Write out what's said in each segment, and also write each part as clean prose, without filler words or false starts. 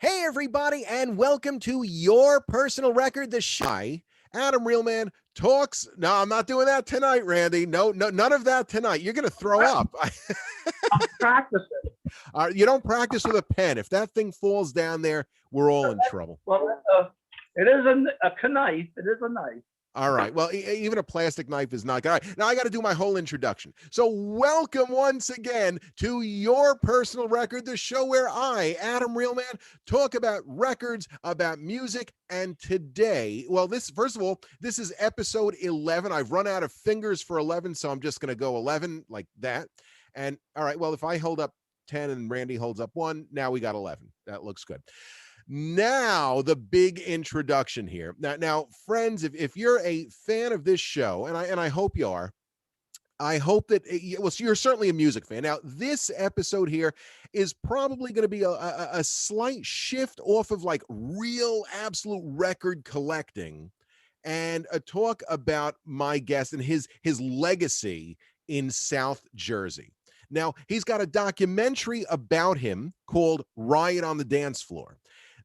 Hey, everybody, and welcome to Your Personal Record, the Shy Adam Realman talks. No, I'm not doing that tonight, Randy. No, none of that tonight. You're going to throw up. I'm practicing. You don't practice with a pen. If that thing falls down there, we're all in trouble. Well, it is a knife. It is a knife. All right. Well, even a plastic knife is not good. All right. Now I got to do my whole introduction. So welcome once again to Your Personal Record, the show where I, Adam Realman, talk about records, about music. And today, well, first of all, this is episode 11. I've run out of fingers for 11, so I'm just going to go 11 like that. And all right, well, if I hold up 10 and Randy holds up 1, now we got 11. That looks good. Now, the big introduction here. Now, friends, if you're a fan of this show, and I hope you are, I hope that, well, so you're certainly a music fan. Now, this episode here is probably going to be a slight shift off of like real absolute record collecting and a talk about my guest and his legacy in South Jersey. Now, he's got a documentary about him called Riot on the Dance Floor.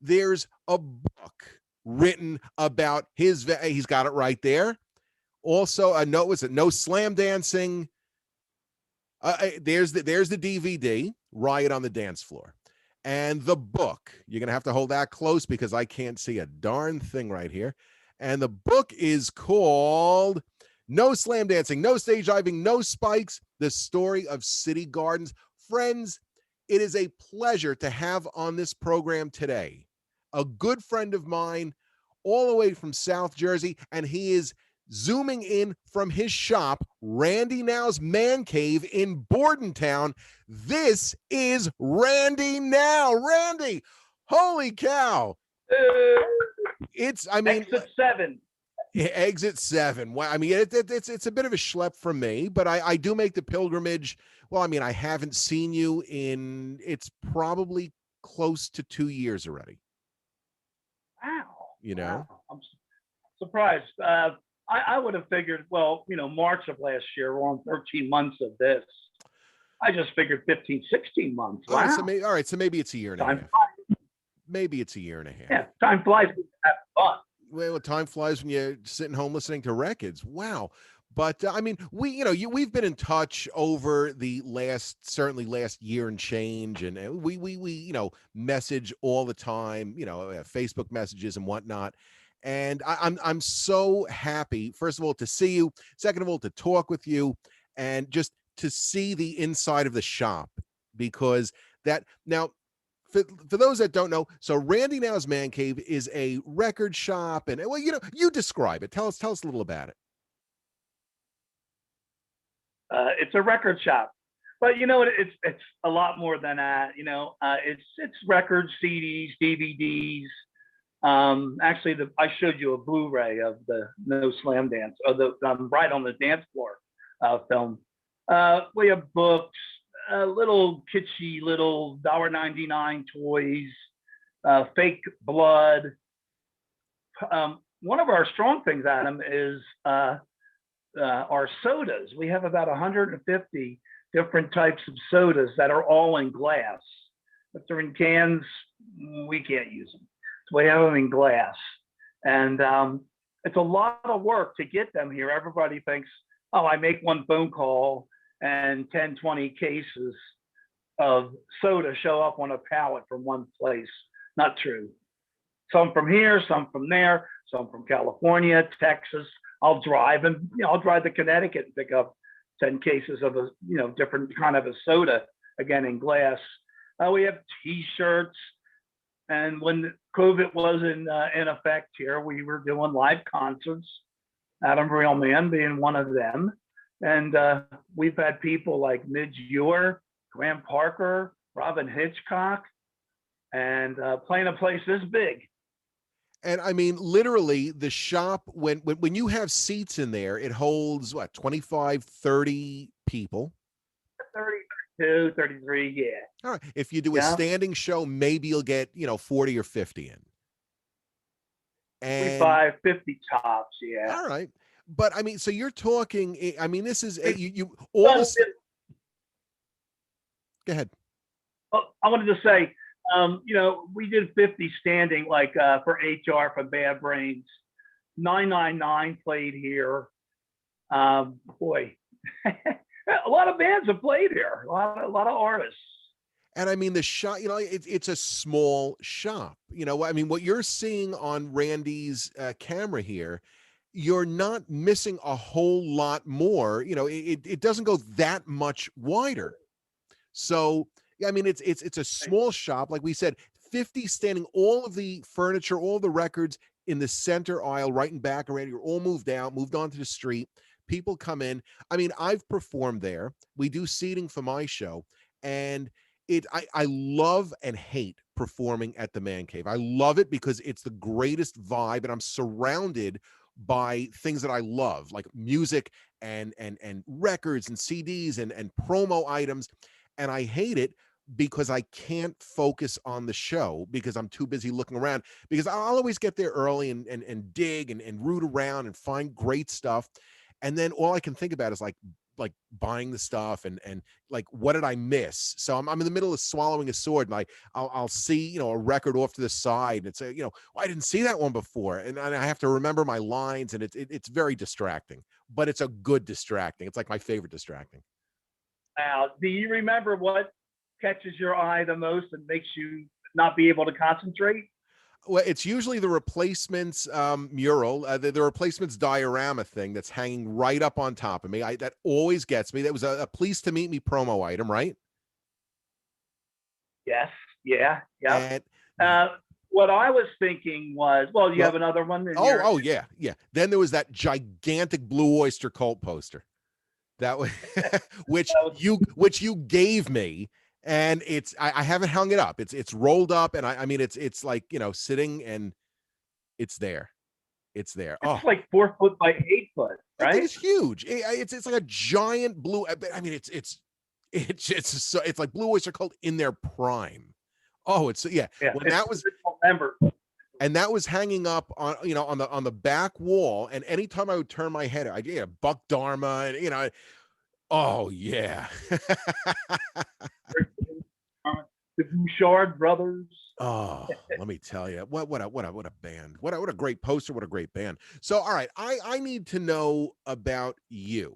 There's a book written about he's got it right there. Also, a note was it No Slam Dancing. There's the DVD, Riot on the Dance Floor. And the book, you're going to have to hold that close because I can't see a darn thing right here. And the book is called No Slam Dancing, No Stage Diving, No Spikes, The Story of City Gardens. Friends, it is a pleasure to have on this program today a good friend of mine all the way from South Jersey, and he is zooming in from his shop, Randy Now's Man Cave in Bordentown. This is Randy Now. Randy, holy cow. Exit 7. Exit 7. Well, I mean, it's a bit of a schlep for me, but I do make the pilgrimage. Well, I mean, I haven't seen you in, it's probably close to 2 years already. Wow. You know? Wow. I'm surprised. I would have figured, well, March of last year, we're on 13 months of this. I just figured 15, 16 months. Wow. All right, so maybe it's a year and a half. Flies. Maybe it's a year and a half. Yeah, time flies when you have fun. Well, time flies when you're sitting home listening to records. Wow. But I mean, we've been in touch over the last year and change, and we message all the time, Facebook messages and whatnot. And I'm so happy, first of all, to see you. Second of all, to talk with you, and just to see the inside of the shop, because that now. For those that don't know, so Randy Now's Man Cave is a record shop, and well, you describe it. Tell us a little about it. It's a record shop, but it's a lot more than that. It's records, CDs, DVDs. Actually, I showed you a Blu-ray of the No Slam Dance, or the Right on the Dance Floor film. We have books, little kitschy little $1.99 toys, fake blood. One of our strong things, Adam, is our sodas. We have about 150 different types of sodas that are all in glass. If they're in cans, we can't use them. So we have them in glass. And it's a lot of work to get them here. Everybody thinks, oh, I make one phone call and 10, 20 cases of soda show up on a pallet from one place. Not true. Some from here, some from there, some from California, Texas. I'll drive to Connecticut and pick up 10 cases of a different kind of a soda, again in glass. We have T-shirts, and when COVID was in effect here, we were doing live concerts. Adam Realman being one of them, and we've had people like Midge Ure, Graham Parker, Robin Hitchcock, and playing a place this big. And I mean, literally, the shop, when you have seats in there, it holds, what, 25, 30 people? 32, 33, yeah. All right. If you do a standing show, maybe you'll get, 40 or 50 in. And 45, 50 tops, yeah. All right. But, I mean, so you're talking, I mean, this is, you all this... Go ahead. Well, I wanted to say, We did 50 standing, like for HR for Bad Brains. 999 played here. Boy, a lot of bands have played here. A lot of artists. And I mean, the shop, it's a small shop. I mean, what you're seeing on Randy's camera here, you're not missing a whole lot more. It doesn't go that much wider. So, yeah, I mean, it's a small shop. Like we said, 50 standing, all of the furniture, all the records in the center aisle, right in back around. You're all moved out, moved onto the street. People come in. I mean, I've performed there. We do seating for my show, and I love and hate performing at the Man Cave. I love it because it's the greatest vibe, and I'm surrounded by things that I love, like music and records and CDs and promo items. And I hate it because I can't focus on the show because I'm too busy looking around, because I'll always get there early and dig and root around and find great stuff. And then all I can think about is like buying the stuff and like, what did I miss? So I'm in the middle of swallowing a sword, and I'll see, a record off to the side and say, I didn't see that one before. And I have to remember my lines, and it's very distracting, but it's a good distracting. It's like my favorite distracting. Now, do you remember what catches your eye the most and makes you not be able to concentrate? Well, it's usually the Replacements mural, the Replacements diorama thing that's hanging right up on top of me. That always gets me. That was a pleased to meet me promo item, right? Yes. Yeah. Yeah. And what I was thinking was, you have another one. Oh, yeah. Then there was that gigantic Blue Oyster Cult poster. That was which you gave me, and I haven't hung it up. It's rolled up, and I mean it's like, sitting, and it's there. It's there. It's like 4 foot by 8 foot, right? It's huge. It's like a giant blue. I mean, it's like Blue Oyster Cult in their prime. Oh, yeah. When that was member. And that was hanging up on on the back wall, and anytime I would turn my head, I get Buck Dharma, and oh yeah. The Bouchard brothers. Oh, let me tell you, what a band. What a great poster, what a great band. So, all right, I need to know about you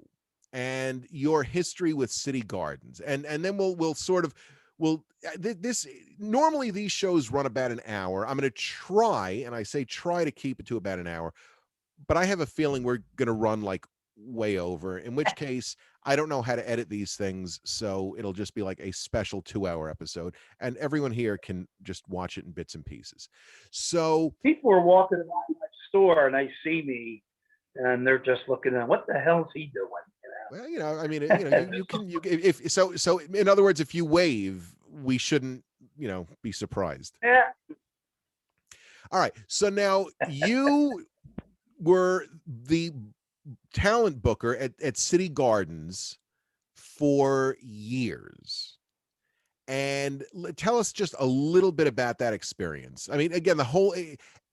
and your history with City Gardens, and then we'll sort of this normally these shows run about an hour. I'm going to try, and I say try to keep it to about an hour, but I have a feeling we're going to run like way over, in which case I don't know how to edit these things, so it'll just be like a special 2-hour episode, and everyone here can just watch it in bits and pieces. So people are walking around my store and they see me, and they're just looking at, what the hell is he doing? Well, I mean, if so in other words, if you wave, we shouldn't, be surprised. Yeah. All right. So now you were the talent booker at City Gardens for years. And tell us just a little bit about that experience. I mean, again,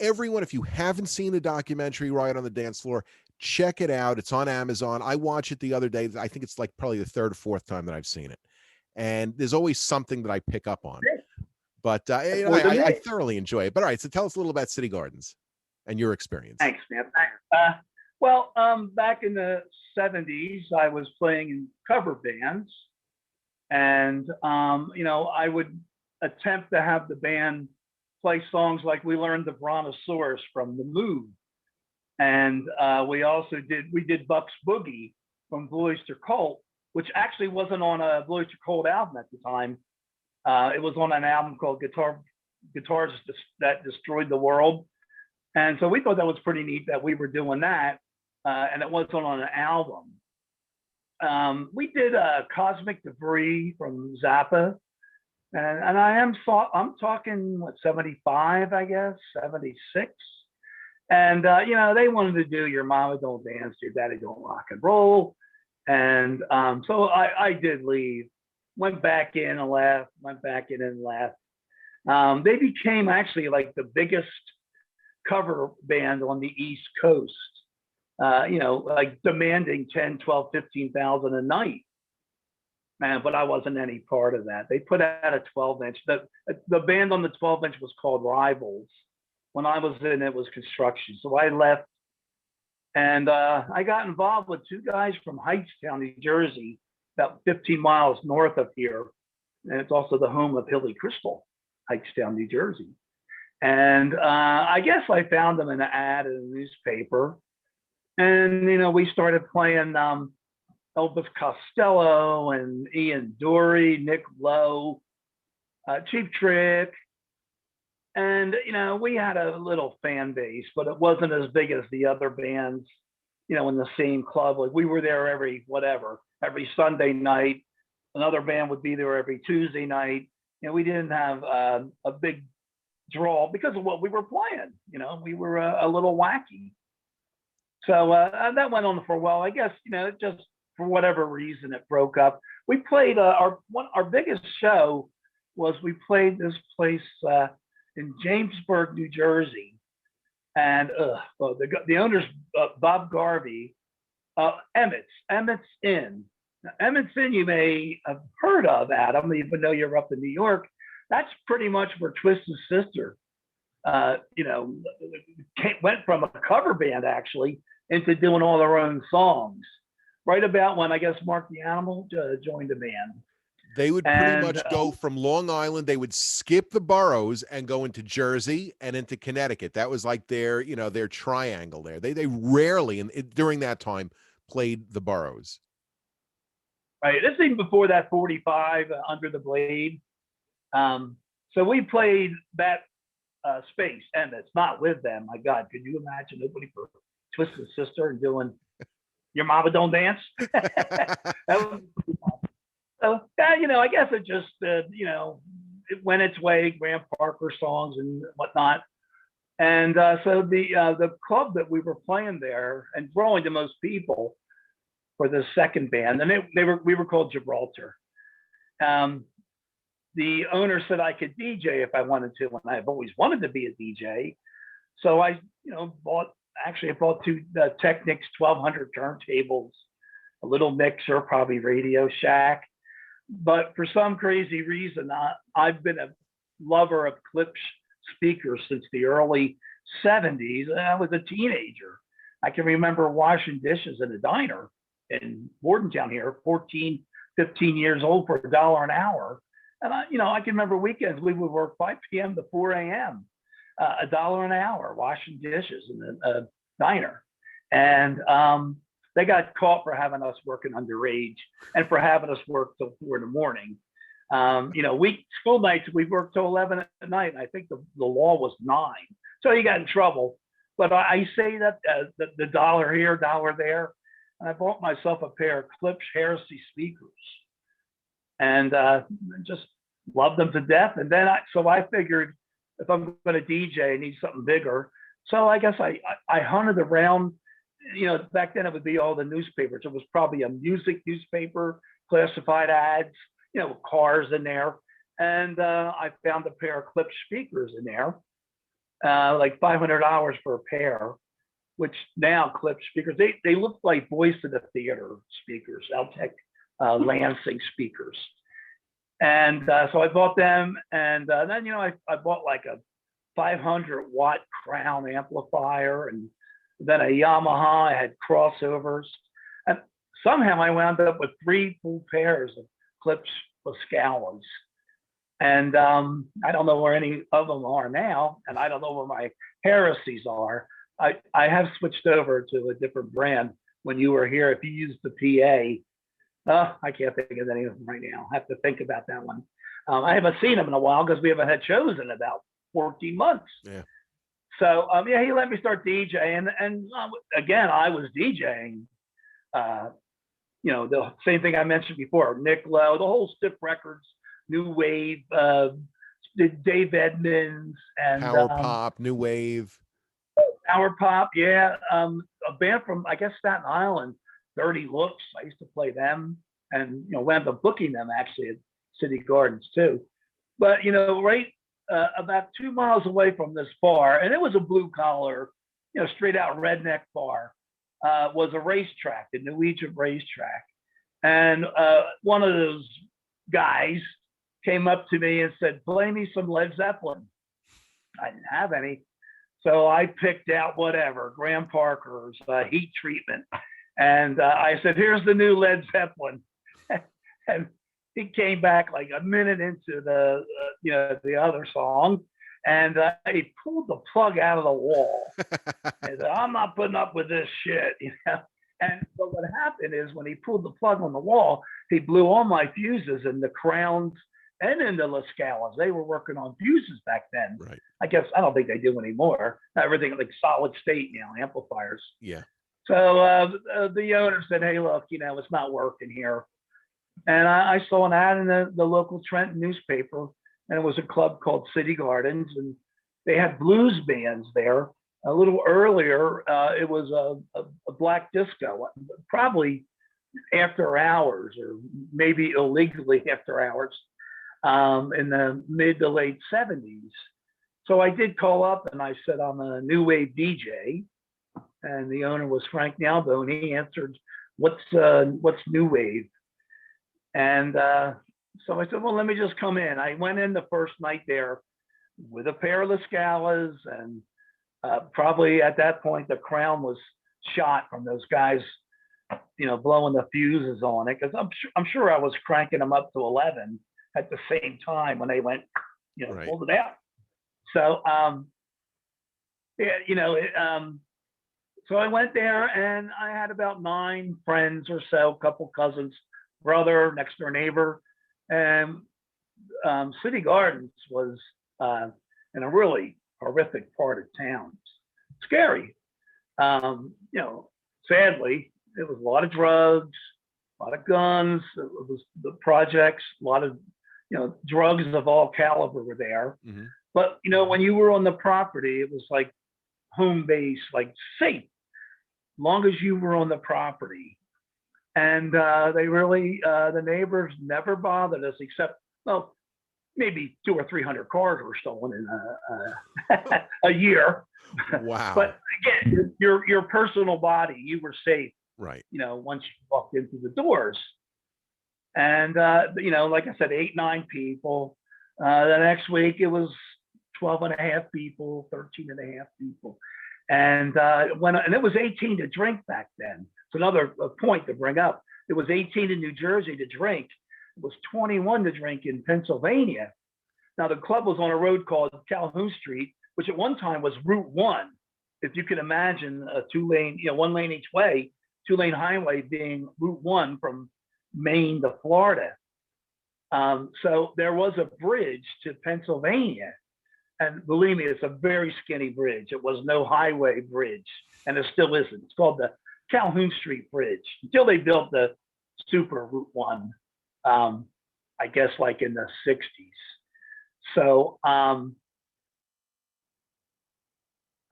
everyone, if you haven't seen the documentary Riot on the Dance Floor, check it out. It's on Amazon. I watched it the other day. I think it's like probably the third or fourth time that I've seen it. And there's always something that I pick up on. But I thoroughly enjoy it. But all right, so tell us a little about City Gardens and your experience. Thanks, man. Back in the 70s, I was playing in cover bands. And, I would attempt to have the band play songs like we learned the Brontosaurus from the Move. And we also did Buck's Boogie from Blue Oyster Cult, which actually wasn't on a Blue Oyster Cult album at the time. It was on an album called Guitars That Destroyed the World. And so we thought that was pretty neat that we were doing that, and it wasn't on an album. We did Cosmic Debris from Zappa, and I'm talking 75, I guess, 76. And they wanted to do Your Mama Don't Dance, Your Daddy Don't Rock and Roll. And so I did leave, went back in and left, They became actually like the biggest cover band on the East Coast, like demanding 10, 12, 15,000 a night. but I wasn't any part of that. They put out a 12-inch. The band on the 12-inch was called Rivals. When I was in, it was Construction. So I left, and I got involved with two guys from Hightstown, New Jersey, about 15 miles north of here. And it's also the home of Hilly Crystal, Hightstown, New Jersey. And I guess I found them in an ad in a newspaper. And, we started playing Elvis Costello and Ian Dury, Nick Lowe, Cheap Trick. And, we had a little fan base, but it wasn't as big as the other bands, in the same club. Like we were there every Sunday night. Another band would be there every Tuesday night. We didn't have a big draw because of what we were playing. We were a little wacky. So that went on for a while. I guess, just for whatever reason, it broke up. We played our biggest show was we played this place in Jamesburg, New Jersey, and the owner's Bob Garvey, Emmett's Inn. Now, Emmett's Inn you may have heard of, Adam, even though you're up in New York. That's pretty much where Twisted Sister, went from a cover band actually into doing all their own songs. Right about when I guess Mark the Animal joined the band. They would pretty much go from Long Island. They would skip the boroughs and go into Jersey and into Connecticut. That was like their triangle there. They rarely, during that time, played the boroughs. Right. This is even before that 45 Under the Blade. So we played that space, and it's not with them. My God, could you imagine nobody for Twisted Sister and doing Your Mama Don't Dance? So I guess it just it went its way, Graham Parker songs and whatnot. And so the club that we were playing there and drawing the most people for the second band, and we were called Gibraltar. The owner said I could DJ if I wanted to, and I've always wanted to be a DJ. So I bought two Technics 1200 turntables, a little mixer, probably Radio Shack. But for some crazy reason, I've been a lover of Klipsch speakers since the early 70s. And I was a teenager. I can remember washing dishes in a diner in Bordentown here, 14, 15 years old for $1 an hour. And I can remember weekends we would work 5 p.m. to 4 a.m., $1 an hour washing dishes in a diner. And they got caught for having us working underage and for having us work till 4 in the morning. School nights, we worked till 11 at night. And I think the law was 9. So you got in trouble. But I say that the dollar here, dollar there. And I bought myself a pair of Klipsch Heresy speakers and just loved them to death. And then I figured if I'm going to DJ, I need something bigger. So I guess I hunted around. Back then it would be all the newspapers. It was probably a music newspaper, classified ads, cars in there. And I found a pair of Klipsch speakers in there, like $500 for a pair, which now Klipsch speakers, they look like Voice of the Theater speakers, Altec Lansing speakers. And so I bought them. And then, I bought like a 500 watt Crown amplifier and then a Yamaha. I had crossovers, and somehow I wound up with 3 full pairs of Klipsch Pascalas. And I don't know where any of them are now, and I don't know where my heresies are. I have switched over to a different brand when you were here. If you use the PA, I can't think of any of them right now. I have to think about that one. I haven't seen them in a while because we haven't had shows in about 14 months. Yeah. So he let me start DJing, and again, I was DJing. The same thing I mentioned before: Nick Lowe, the whole Stiff Records, New Wave, Dave Edmonds, and Power Pop, New Wave. Power Pop, yeah. A band from I guess Staten Island, Dirty Looks. I used to play them, and wound up booking them actually at City Gardens too. But right. About 2 miles away from this bar, and it was a blue collar, straight out redneck bar, was a racetrack, the New Egypt racetrack. And one of those guys came up to me and said, "Play me some Led Zeppelin." I didn't have any. So I picked out whatever, Graham Parker's Heat Treatment. And I said, "Here's the new Led Zeppelin." And he came back like a minute into the other song, and he pulled the plug out of the wall. And said, "I'm not putting up with this shit," And so what happened is when he pulled the plug on the wall, he blew all my fuses in the crowns and in the La Scalas. They were working on fuses back then. Right. I guess I don't think they do anymore. Everything like solid state now, amplifiers. Yeah. So the owner said, "Hey, look, it's not working here." And I saw an ad in the local Trenton newspaper, and it was a club called City Gardens, and they had blues bands there. A little earlier, it was a black disco, probably after hours or maybe illegally after hours, in the mid to late 70s. So I did call up and I said, "I'm a new wave DJ." And the owner was Frank Nalbo, and he answered, what's new wave?" And so I said, "Well, let me just come in." I went in the first night there with a pair of La Scalas, and probably at that point the crown was shot from those guys, blowing the fuses on it, because I'm sure I was cranking them up to 11 at the same time when they went, Right. pulled it out. So so I went there, and I had about 9 friends or so, a couple cousins, brother, next door neighbor, and City Gardens was in a really horrific part of town. Scary. Sadly, it was a lot of drugs, a lot of guns. It was the projects, a lot of, drugs of all caliber were there. Mm-hmm. But, when you were on the property, it was like home base, like safe, long as you were on the property. And they really, the neighbors never bothered us, except, well, maybe 200 or 300 cars were stolen in a year. Wow. But again, your personal body, you were safe, Right. once you walked into the doors. And, like I said, 8, 9 people. The next week it was 12 and a half people, 13 and a half people. And and it was 18 to drink back then. It's another point to bring up. It was 18 in New Jersey to drink. It was 21 to drink in Pennsylvania. Now the club was on a road called Calhoun Street, which at one time was Route 1. If you can imagine a 2-lane, 1 lane each way, 2-lane highway being Route 1 from Maine to Florida. So there was a bridge to Pennsylvania. And believe me, it's a very skinny bridge. It was no highway bridge, and it still isn't. It's called the Calhoun Street Bridge until they built the super Route 1, I guess like in the 60s. So I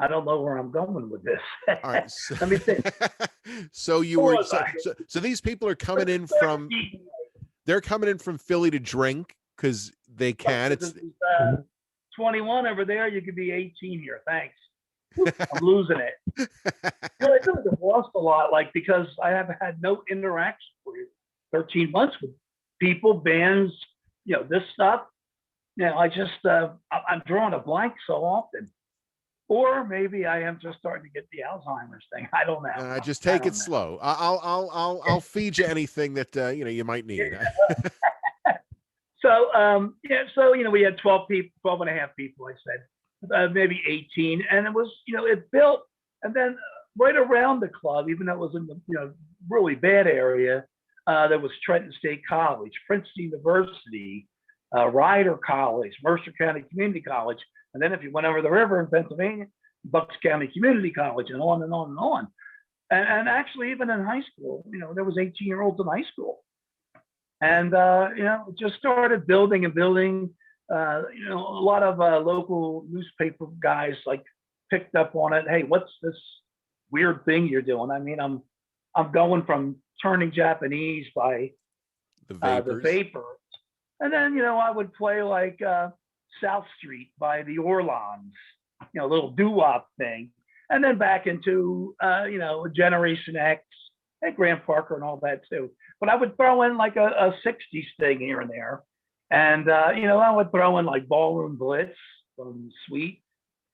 don't know where I'm going with this. All right. So, Let me think. So these people are coming in from, they're coming in from Philly to drink because they can. It's 21 over there. You could be 18 here. Thanks. I'm losing it. I feel like I've lost a lot, because I have had no interaction for 13 months with people, bands, this stuff. I just, I'm drawing a blank so often. Or maybe I am just starting to get the Alzheimer's thing. I don't know. Just take it slow. I'll feed you anything that you might need. So we had 12 people, 12 and a half people, I said, maybe 18, and it was, it built, and then right around the club, even though it was in the really bad area, there was Trenton State College, Princeton University, Riot College, Mercer County Community College, and then if you went over the river in Pennsylvania, Bucks County Community College, and on and on and on. And actually, even in high school, there was 18-year-olds in high school. And, just started building and building. A lot of local newspaper guys picked up on it. Hey, what's this weird thing you're doing? I mean, I'm going from Turning Japanese by the Vapors. And then, I would play South Street by the Orlons, a little doo-wop thing. And then back into, Generation X and Graham Parker and all that too. but I would throw in like a 60s thing here and there. And, I would throw in like Ballroom Blitz from Sweet.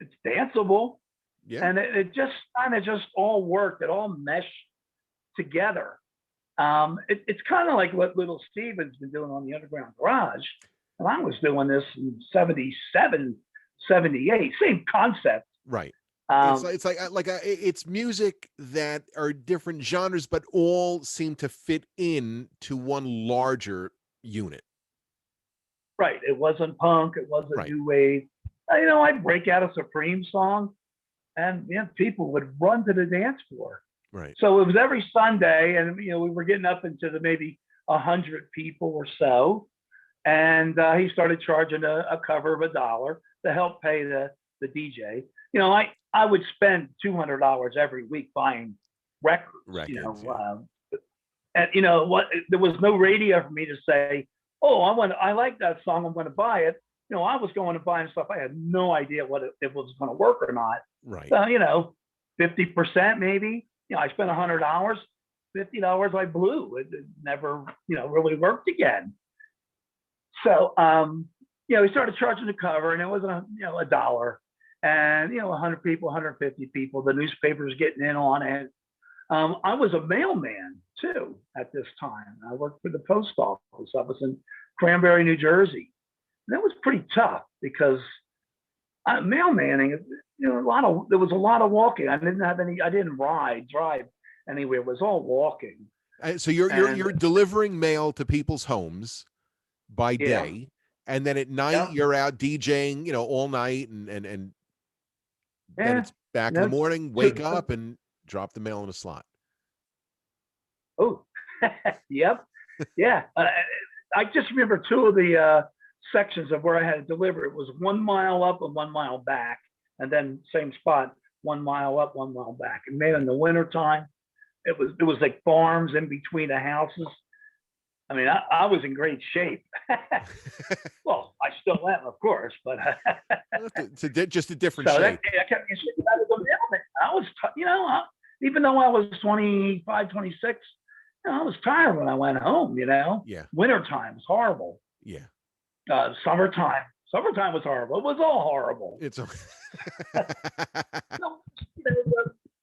It's danceable. Yeah. And it just kind of just all worked. It all meshed together. It's kind of like what Little Steven's been doing on the Underground Garage. And I was doing this in 77, 78, same concept. Right. Um, It's music that are different genres, but all seem to fit in to one larger unit. right. It wasn't punk. It wasn't Right. new wave. I'd break out a Supreme song, and people would run to the dance floor. Right. So it was every Sunday, and we were getting up into the maybe 100 people or so. And he started charging a cover of $1 to help pay the DJ. I would spend $200 every week buying records. And there was no radio for me to say, oh, I like that song, I'm going to buy it. I was going to buy stuff. I had no idea what it was going to work or not. Right. So, 50% maybe. I spent $100, $50 I blew. It never, really worked again. So, we started charging the cover, and it was $1, and 100 people, 150 people. The newspaper's getting in on it. I was a mailman too at this time. I worked for the post office. I was in Cranberry, New Jersey. And that was pretty tough because mailmanning, there was a lot of walking. I didn't drive anywhere. It was all walking. So you're delivering mail to people's homes by day, and then at night you're out DJing, all night, and then it's back in the morning, wake up and drop the mail in a slot. Oh, yep. Yeah. I just remember two of the sections of where I had to deliver. It was 1 mile up and 1 mile back, and then same spot, 1 mile up, 1 mile back. And man, in the wintertime, it was like farms in between the houses. I mean, I was in great shape. Well, I still am, of course, but it's just a different shape. I kept getting shit out of the mailman. I was, even though I was 25, 26, I was tired when I went home. Yeah. Wintertime was horrible. Yeah. Summertime was horrible. It was all horrible. It's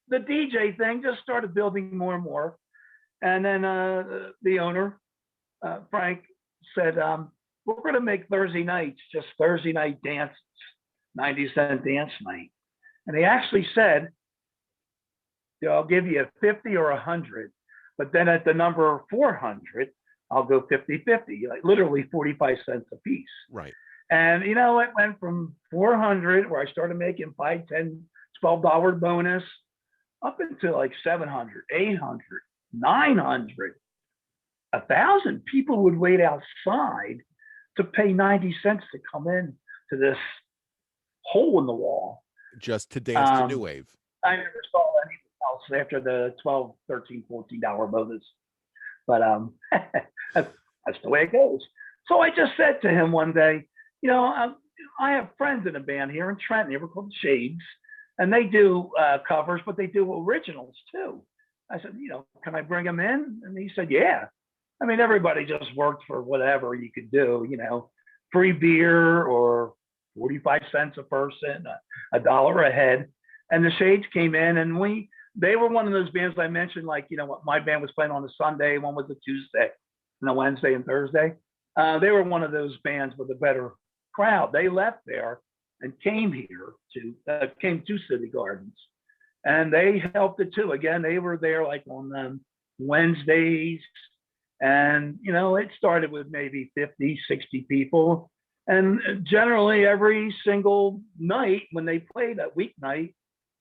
the DJ thing just started building more and more, and then the owner, Frank, said, we're going to make Thursday nights just Thursday night dances, 90-cent dance night. And he actually said, I'll give you a 50 or 100, but then at the number 400, I'll go 50-50, like literally 45 cents a piece. Right. And, it went from 400, where I started making $5, $10, $12 bonus, up into like 700, 800, 900. 1,000 people would wait outside to pay 90 cents to come in to this hole in the wall. Just to dance to new wave. I never saw anything else after the $12, $13, $14 bonus. But that's the way it goes. So I just said to him one day, I have friends in a band here in Trenton. They were called Shades, and they do covers, but they do originals too. I said, can I bring them in? And he said, yeah. I mean, everybody just worked for whatever you could do, free beer or 45 cents a person, $1 a head. And the Shades came in, and they were one of those bands I mentioned, like, my band was playing on a Sunday, one was a Tuesday, and a Wednesday and Thursday. They were one of those bands with a better crowd. They left there and came here to City Gardens, and they helped it too. Again, they were there like on Wednesdays. And, it started with maybe 50, 60 people. And generally every single night when they played that weeknight,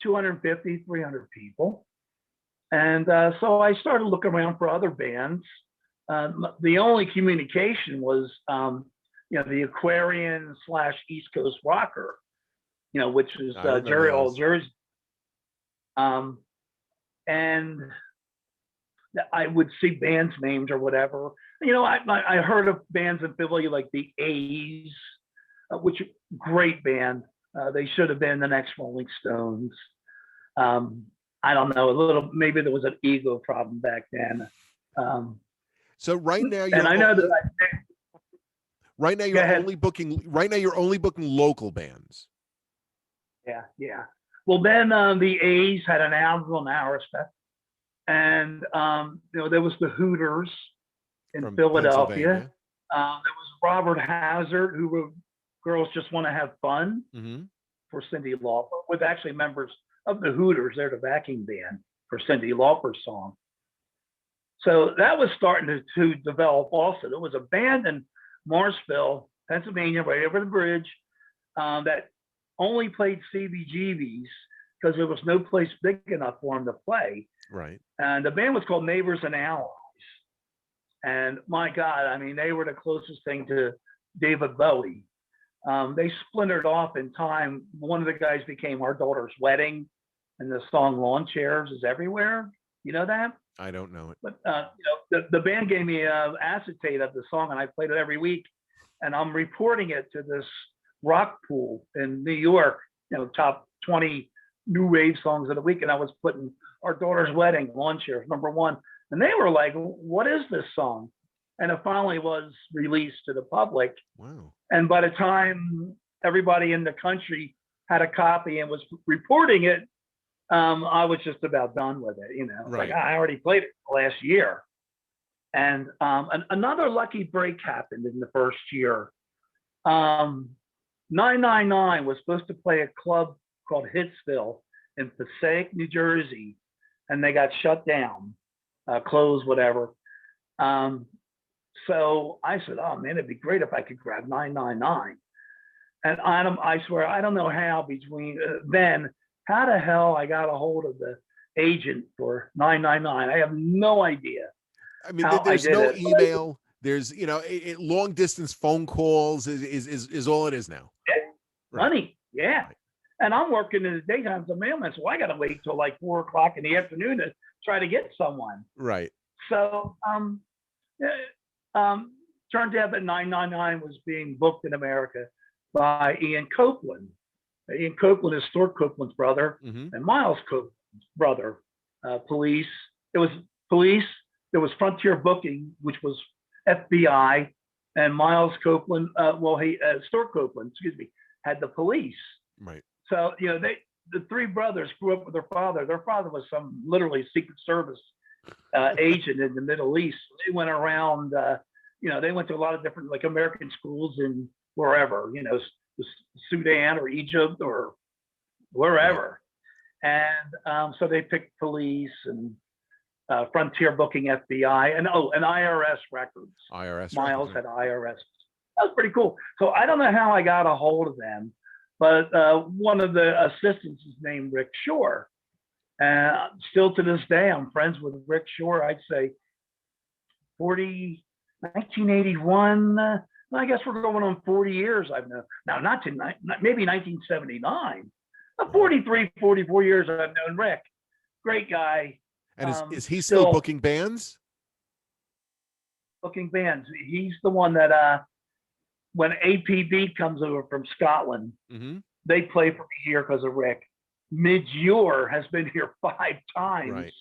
250, 300 people. And so I started looking around for other bands. The only communication was, the Aquarian / East Coast Rocker, which is Old Jersey. And I would see bands names or whatever. I heard of bands in Philly like the A's, which great band. They should have been the next Rolling Stones. I don't know, maybe there was an ego problem back then. So right now And I know that right now go you're ahead. only booking local bands. Yeah. Well, then the A's had an album on Rarest, and there was the Hooters in From Philadelphia. Pennsylvania. There was Robert Hazard, who wrote "Girls Just Want to Have Fun" for Cyndi Lauper, with actually members of the Hooters. They're the backing band for Cyndi Lauper's song. So that was starting to develop also. There was a band in Morrisville, Pennsylvania, right over the bridge, that only played CBGBs because there was no place big enough for them to play. Right. And the band was called Neighbors and Allies. And my God, I mean, they were the closest thing to David Bowie. They splintered off in time. One of the guys became Our Daughter's Wedding, and the song Lawn Chairs is Everywhere. You know that? I don't know it. But the band gave me an acetate of the song, and I played it every week. And I'm reporting it to this rock pool in New York, top 20 new wave songs of the week. And I was putting Our Daughter's Wedding, Lawn Chairs, #1. And they were like, what is this song? And it finally was released to the public. Wow. And by the time everybody in the country had a copy and was reporting it, I was just about done with it. Right. Like I already played it last year. And another lucky break happened in the first year. 999 was supposed to play a club called Hitsville in Passaic, New Jersey, and they got shut down, closed, whatever. So I said, oh man, it'd be great if I could grab 999. And I swear, I don't know how between then, how the hell I got a hold of the agent for 999. I have no idea. I mean, there's no email. There's, long distance phone calls is all it is now. Money, yeah. Right. And I'm working in the daytime as a mailman, so I got to wait till like 4 o'clock in the afternoon to try to get someone. Right. So, turned out that 999 was being booked in America by Ian Copeland. Ian Copeland is Stuart Copeland's brother, and Miles Copeland's brother. Police. It was Police. There was Frontier Booking, which was FBI, and Miles Copeland. Stuart Copeland, had the Police. Right. So the three brothers grew up with their father. Their father was some literally Secret Service agent in the Middle East. They went around. They went to a lot of different like American schools in wherever, Sudan or Egypt or wherever. Right. And so they picked Police and Frontier Booking, FBI, and IRS records. Miles had IRS. That was pretty cool. So I don't know how I got a hold of them, but one of the assistants is named Rick Shore. And still to this day, I'm friends with Rick Shore. I'd say 1981. I guess we're going on 40 years. I've known now, maybe 1979. 43, 44 years I've known Rick. Great guy. And is he still booking bands? Booking bands. He's the one that when APB comes over from Scotland, they play for me here because of Rick. Midure has been here 5 times. Right.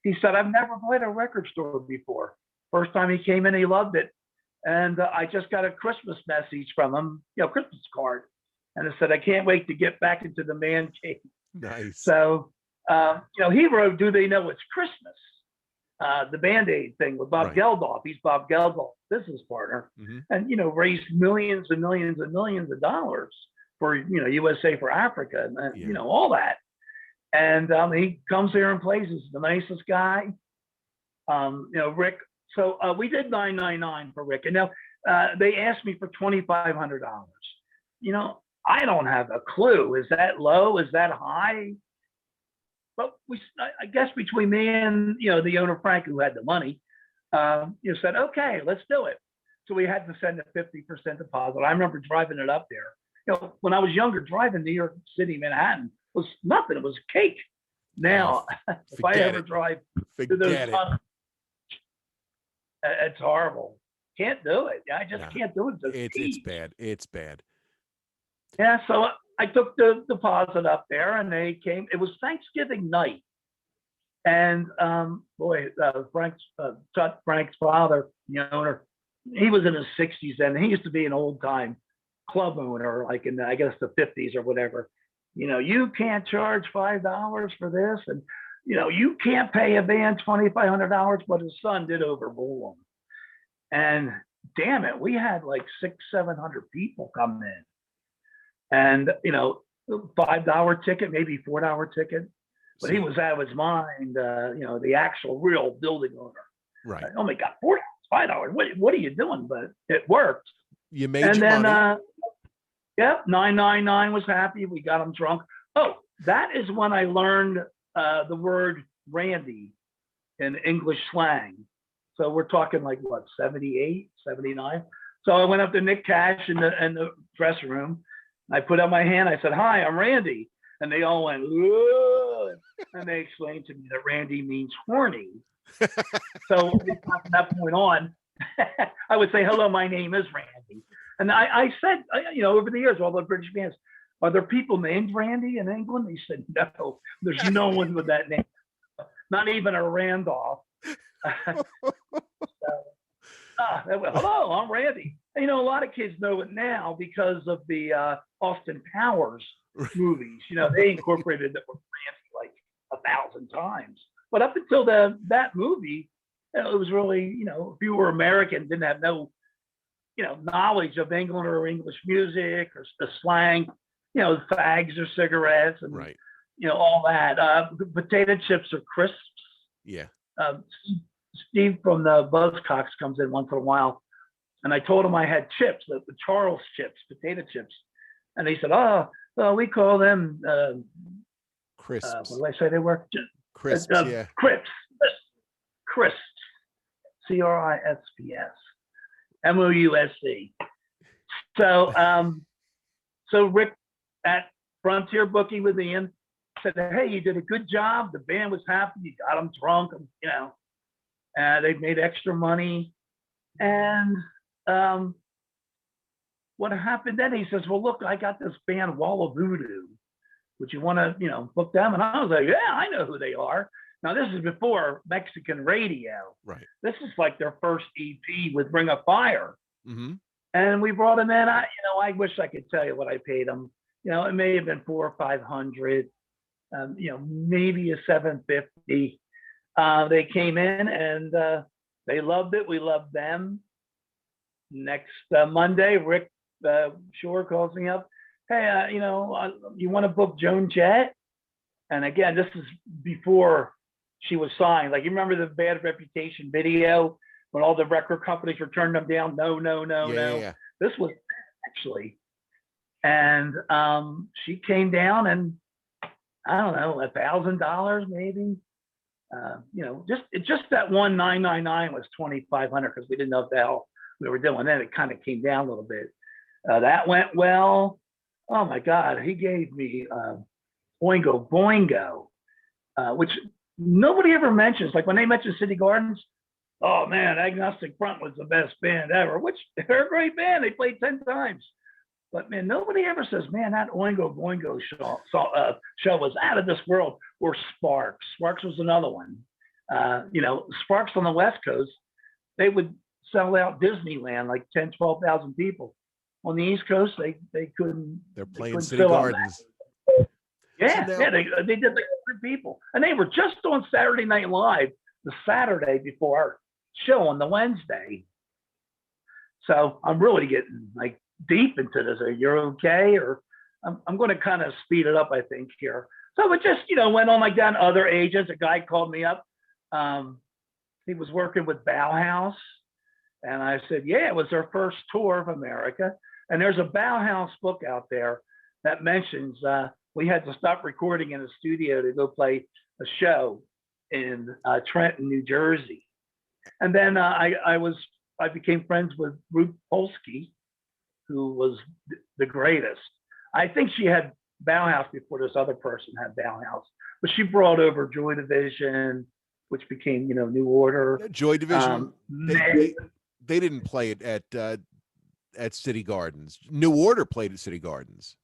He said, I've never played a record store before. First time he came in, he loved it. And I just got a Christmas message from him, Christmas card. And it said, I can't wait to get back into the man cave. Nice. So, he wrote Do They Know It's Christmas? The Band-Aid thing with Bob Geldof. He's Bob Geldof's business partner. And, raised millions and millions and millions of dollars for, USA for Africa and, all that. And he comes here and plays. He's the nicest guy. Rick. So we did 999 for Rick. And now they asked me for $2,500. I don't have a clue. Is that low? Is that high? But I guess between me and, the owner, Frank, who had the money, said, okay, let's do it. So we had to send a 50% deposit. I remember driving it up there. When I was younger, driving New York City, Manhattan was nothing. It was cake. Now, if I ever drive to those, it's horrible. Can't do it. I just can't do it. It's bad. It's bad. Yeah. So I took the deposit up there, and they came. It was Thanksgiving night, and Frank's father, the owner. He was in his 60s then. He used to be an old time club owner, like in I guess the 50s or whatever. You can't charge $5 for this, and you can't pay a band $2,500, but his son did overrule him. And damn it, we had like 600-700 people come in, and $5 ticket, maybe $4 ticket, but he was out of his mind. The actual real building owner. Right. Like, oh my God, $5. What are you doing? But it worked. You made your money. Yep, 999 was happy. We got him drunk. Oh, that is when I learned the word Randy in English slang. So we're talking like what, 78, 79. So I went up to Nick Cash in the dressing room. I put out my hand. I said, "Hi, I'm Randy," and they all went, "Whoa!" And they explained to me that Randy means horny. So from that point on, I would say, "Hello, my name is Randy." And I said, over the years, all the British bands, are there people named Randy in England? He said, no, there's no one with that name, not even a Randolph. Hello, I'm Randy. And, a lot of kids know it now because of the Austin Powers movies. They incorporated the word Randy like 1,000 times. But up until that movie, it was really, if you were American, didn't have no knowledge of England or English music or the slang, fags or cigarettes and, right. All that. Potato chips or crisps. Yeah. Steve from the Buzzcocks comes in once in a while. And I told him I had chips, the Charles chips, potato chips. And he said, "Oh, well, we call them crisps." What did I say they were? Crisps, yeah. Crisps. Crisps. CRISPS. MOUSC. So Rick at Frontier Booking with Ian said, "Hey, you did a good job. The band was happy. You got them drunk, they made extra money." And what happened then? He says, "Well, look, I got this band Wall of Voodoo. Would you want to, book them?" And I was like, "Yeah, I know who they are." Now, this is before Mexican radio. Right. This is like their first EP with Ring of Fire. Mm-hmm. And we brought them in. I wish I could tell you what I paid them. It may have been $400 or $500, maybe a $750. They came in and they loved it. We loved them. Next Monday, Rick Shore calls me up. "Hey, you want to book Joan Jett?" And again, this is before she was signed. Like, you remember the Bad Reputation video when all the record companies were turning them down? No. Yeah. This was actually. And she came down and I don't know, $1,000 maybe. Just that one 999 was 2,500 because we didn't know what the hell we were doing. Then it kind of came down a little bit. That went well. Oh my God, he gave me Oingo Boingo, which nobody ever mentions. Like when they mention City Gardens, oh man, Agnostic Front was the best band ever, which they're a great band. They played 10 times. But man, nobody ever says, man, that Oingo Boingo show was out of this world. Or Sparks. Sparks was another one. Sparks on the West Coast, they would sell out Disneyland, like 10, 12,000 people. On the East Coast, they couldn't. They're playing City Gardens. Yeah, they did like 100 people. And they were just on Saturday Night Live the Saturday before our show on the Wednesday. So I'm really getting like deep into this. Are you okay? Or I'm going to kind of speed it up, I think, here. So it just, went on like that. Other agents, a guy called me up. He was working with Bauhaus. And I said, yeah, it was their first tour of America. And there's a Bauhaus book out there that mentions we had to stop recording in a studio to go play a show in Trenton, New Jersey. And then I became friends with Ruth Polsky, who was the greatest. I think she had Bauhaus before this other person had Bauhaus, but she brought over Joy Division, which became, New Order. Joy Division, they didn't play it at City Gardens. New Order played at City Gardens.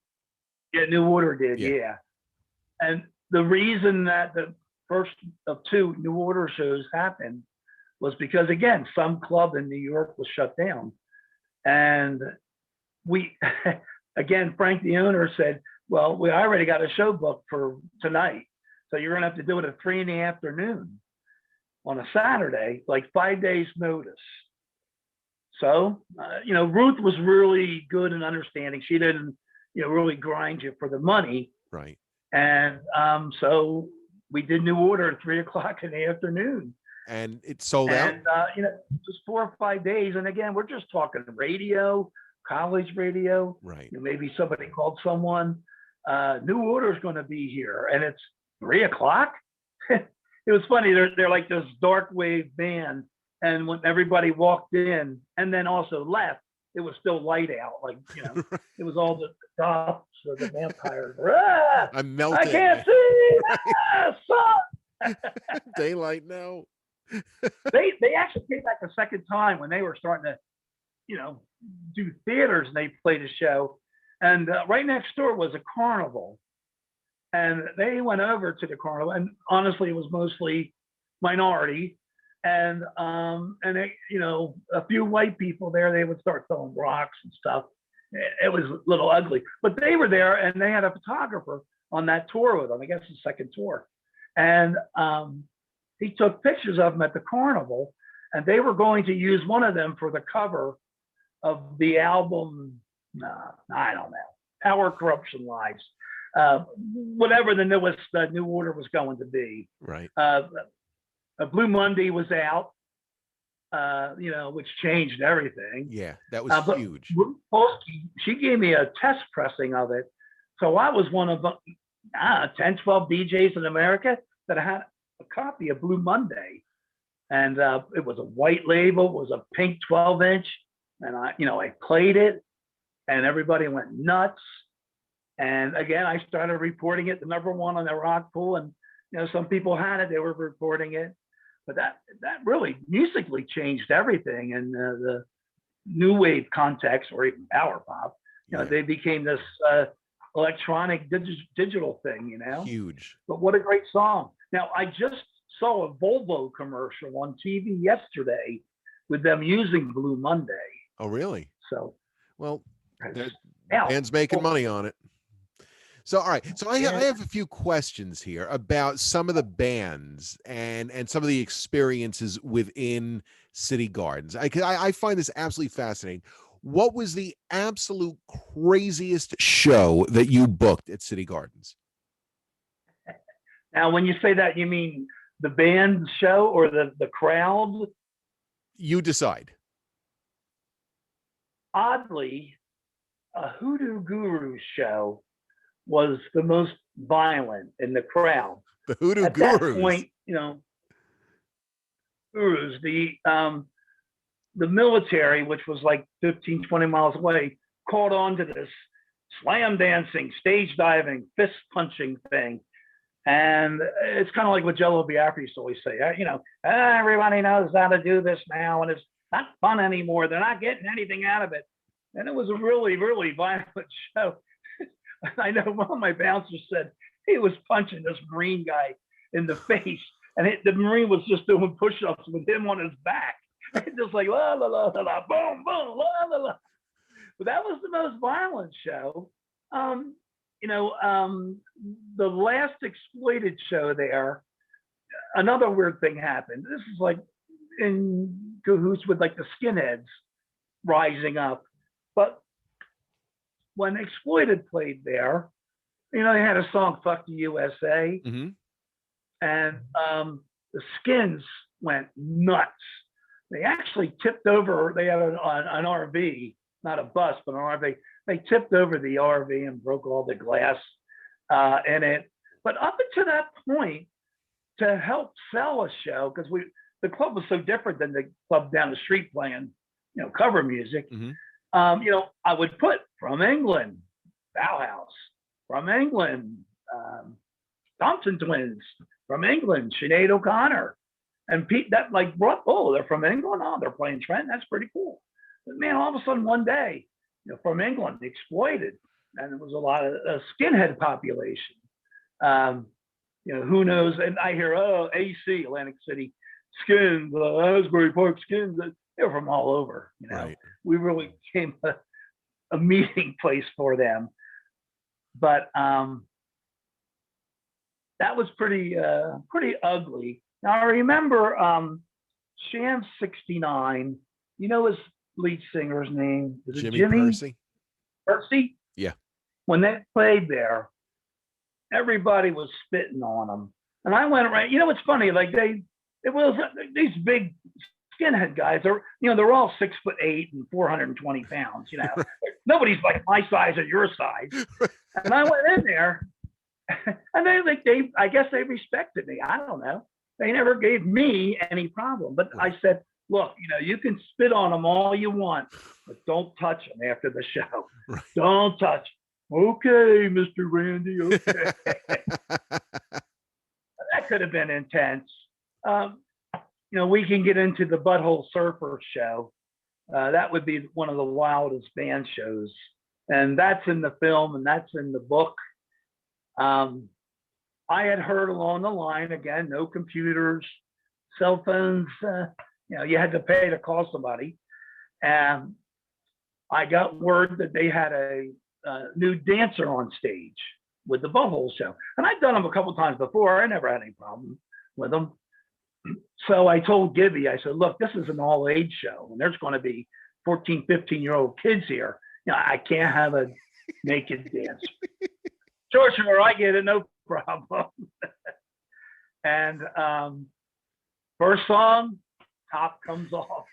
Yeah, New Order did, yeah. And the reason that the first of two New Order shows happened was because, again, some club in New York was shut down. And we, again, Frank, the owner, said, well, we already got a show booked for tonight. So you're going to have to do it at 3 p.m. on a Saturday, like 5 days notice. So, Ruth was really good and understanding. She didn't, really grind you for the money. Right. And so we did New Order at 3 o'clock in the afternoon. And it sold out? And, just 4 or 5 days. And again, we're just talking radio, college radio. Right. Maybe somebody called someone, New Order is going to be here. And it's 3 o'clock. It was funny. They're like this dark wave band. And when everybody walked in and then also left, it was still light out. Like, it was all the dots of the vampires. I'm melting. I can't see. Sun. Daylight now. They actually came back a second time when they were starting to, do theaters, and they played a show. And right next door was a carnival. And they went over to the carnival, and honestly, it was mostly minority. And they, a few white people there, they would start throwing rocks and stuff. It was a little ugly, but they were there, and they had a photographer on that tour with them. I guess the second tour. And he took pictures of them at the carnival, and they were going to use one of them for the cover of the album. I don't know, Power, Corruption, Lies, whatever the newest New Order was going to be. Right. Blue Monday was out, which changed everything. Yeah, that was huge. She gave me a test pressing of it. So I was one of 10, 12 DJs in America that had a copy of Blue Monday. And it was a white label, it was a pink 12-inch. And I played it, and everybody went nuts. And again, I started reporting it, the number one on the rock pool. And, some people had it, they were reporting it. But that really musically changed everything in the new wave context, or even power pop. They became this electronic digital thing, Huge. But what a great song. Now, I just saw a Volvo commercial on TV yesterday with them using Blue Monday. Oh, really? So, well, band's making money on it. So, all right. So I have a few questions here about some of the bands and some of the experiences within City Gardens. I find this absolutely fascinating. What was the absolute craziest show that you booked at City Gardens? Now, when you say that, you mean the band show or the crowd? You decide. Oddly, a Hoodoo Gurus show was the most violent in the crowd. The Hoodoo At Gurus. that point, Gurus, the military, which was like 15, 20 miles away, caught on to this slam dancing, stage diving, fist punching thing. And it's kind of like what Jello Biafra used to always say, everybody knows how to do this now, and it's not fun anymore. They're not getting anything out of it. And it was a really, really violent show. I know one of my bouncers said he was punching this Marine guy in the face, and the Marine was just doing push-ups with him on his back. Just like, la, la, la, la, la, boom, boom, la, la, la. But that was the most violent show. The last exploited show there, another weird thing happened. This is like in cahoots with like the skinheads rising up. But when Exploited played there, they had a song, Fuck the USA. Mm-hmm. And the Skins went nuts. They actually tipped over, they had an RV, not a bus, but an RV. They tipped over the RV and broke all the glass in it. But up until that point, to help sell a show, because the club was so different than the club down the street playing, cover music. Mm-hmm. I would put from England, Bauhaus, from England, Thompson Twins, from England, Sinead O'Connor. And Pete, that like brought, they're from England? Oh, they're playing Trenton. That's pretty cool. But man, all of a sudden one day, from England, Exploited. And it was a lot of skinhead population. Who knows? And I hear, AC, Atlantic City Skins, Asbury Park Skins. They were from all over, you know. Right. We really became a meeting place for them. But that was pretty ugly. Now I remember Sham 69, you know his lead singer's name? Is it Jimmy Percy? Percy? Yeah. When they played there, everybody was spitting on them. And I went around, you know, it's funny, like it was these big skinhead guys are, you know, they're all 6'8" and 420 pounds, you know. Nobody's like my size or your size. And I went in there and they I guess they respected me. I don't know. They never gave me any problem. But I said, look, you know, you can spit on them all you want, but don't touch them after the show. Right. Don't touch. Okay, Mr. Randy. Okay. That could have been intense. You know, we can get into the Butthole Surfers show. That would be one of the wildest band shows. And that's in the film and that's in the book. I had heard along the line, again, no computers, cell phones, you know, you had to pay to call somebody. And I got word that they had a new dancer on stage with the Butthole show. And I'd done them a couple of times before. I never had any problem with them. So I told Gibby, I said, look, this is an all-age show, and there's going to be 14, 15-year-old kids here. You know, I can't have a naked dance. Sure, I get it, no problem. And first song, top comes off.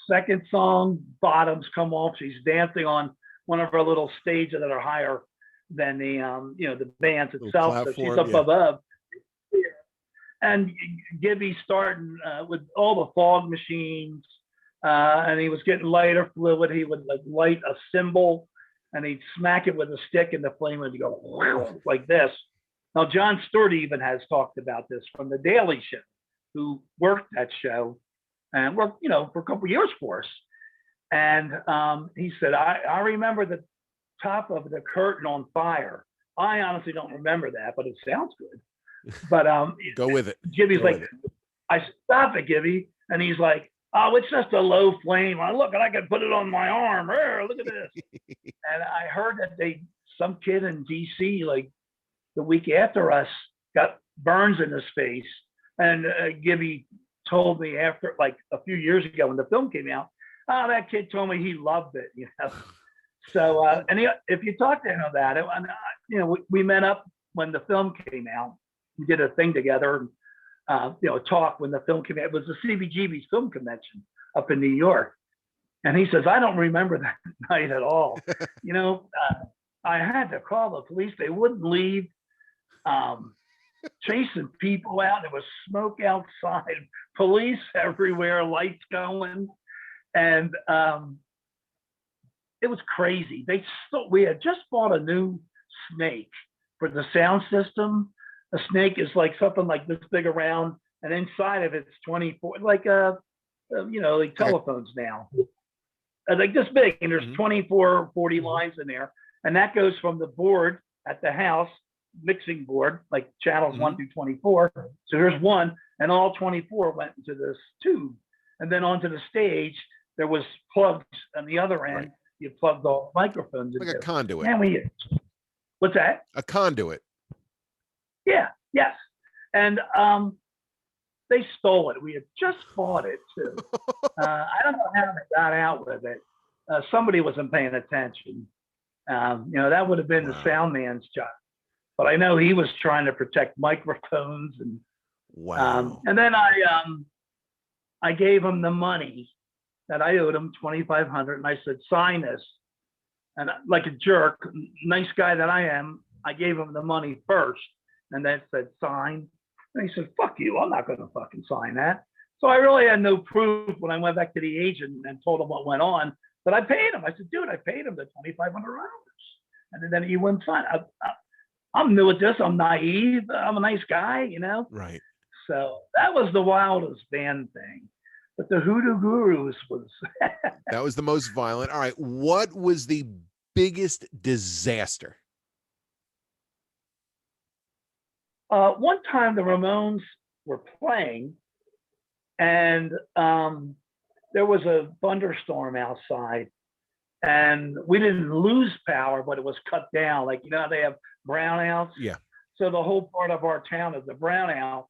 Second song, bottoms come off. She's dancing on one of her little stages that are higher than the you know, the bands itself. So she's up above. And Gibby starting with all the fog machines, and he was getting lighter fluid. He would like light a cymbal, and he'd smack it with a stick, and the flame would go like this. Now Jon Stewart even has talked about this from the Daily Show, who worked that show and worked, you know, for a couple of years for us. And he said, I remember the top of the curtain on fire. I honestly don't remember that, but it sounds good. But go with it. Gibby's like, I stop it, Gibby, and he's like, oh, it's just a low flame. I look, and I can put it on my arm. Look at this. And I heard that some kid in DC, like the week after us, got burns in his face. And Gibby told me after, like a few years ago when the film came out, oh, that kid told me he loved it, you know. So, and if you talk to him about it, you know, we met up when the film came out. We did a thing together, you know, talk when the film came out. It was the CBGB's film convention up in New York. And he says, I don't remember that night at all. You know, I had to call the police. They wouldn't leave, chasing people out. There was smoke outside, police everywhere, lights going. And it was crazy. We had just bought a new snake for the sound system. A snake is like something like this big around, and inside of it's 24, like you know, like telephones now, like this big, and there's 24, 40 lines in there, and that goes from the board at the house, mixing board, like channels 1 through 24. So here's one, and all 24 went into this tube, and then onto the stage there was plugs on the other end. Right. You plugged all the microphones like into. A conduit. And what's that? A conduit. Yeah, yes. And they stole it. We had just bought it too. I don't know how they got out with it. Somebody wasn't paying attention. You know, that would have been the sound man's job. But I know he was trying to protect microphones and and then I gave him the money that I owed him, $2,500, and I said, sign this. And like a jerk, nice guy that I am, I gave him the money first. And then said, sign. And he said, fuck you, I'm not going to fucking sign that. So I really had no proof when I went back to the agent and told him what went on, but I paid him. I said, dude, I paid him the $2,500. And then he wouldn't sign. I'm new at this. I'm naive. I'm a nice guy, you know? Right. So that was the wildest band thing. But the Hoodoo Gurus was... That was the most violent. All right. What was the biggest disaster? One time the Ramones were playing, and there was a thunderstorm outside, and we didn't lose power, but it was cut down. Like, you know, they have brownouts. Yeah. So the whole part of our town is a brownout.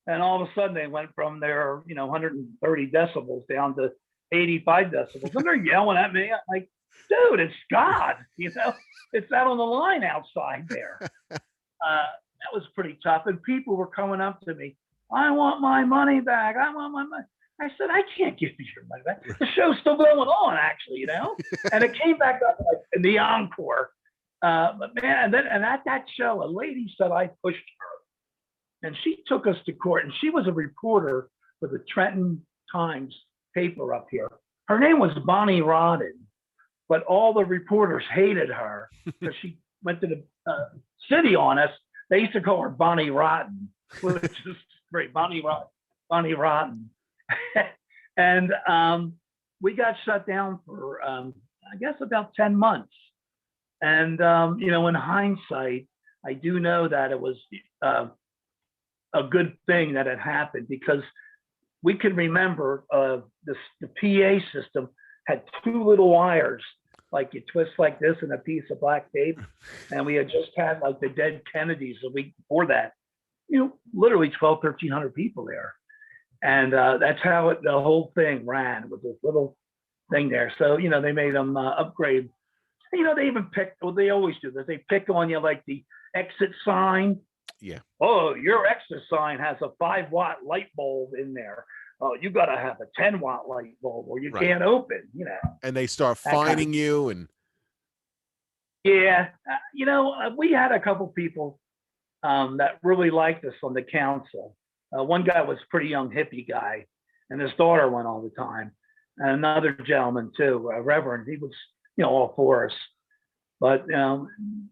And all of a sudden they went from their, 130 decibels down to 85 decibels. And they're yelling at me. I'm like, dude, it's God, it's out on the line outside there. That was pretty tough. And people were coming up to me, I want my money back. I want my money. I said, I can't give you your money back. The show's still going on, actually, and it came back up like in the encore. But man, and at that show, a lady said I pushed her, and she took us to court. And she was a reporter for the Trenton Times paper up here. Her name was Bonnie Rodden, but all the reporters hated her because she went to the city on us. They used to call her Bonnie Rotten, which is great. Bonnie Rotten. And we got shut down for, I guess, about 10 months. And, in hindsight, I do know that it was a good thing that it happened, because we can remember the PA system had two little wires, like you twist like this in a piece of black tape. And we had just had like the dead Kennedys the week before that, literally 1,200-1,300 people there. And that's how the whole thing ran, with this little thing there. So, they made them upgrade. They even picked, well, they always do this. They pick on you like the exit sign. Yeah. Oh, your exit sign has a 5-watt light bulb in there. Oh, you got to have a 10-watt light bulb or you can't open, And they start fining you. And yeah, we had a couple people that really liked us on the council. One guy was a pretty young hippie guy, and his daughter went all the time. And another gentleman too, a Reverend, he was, all for us. But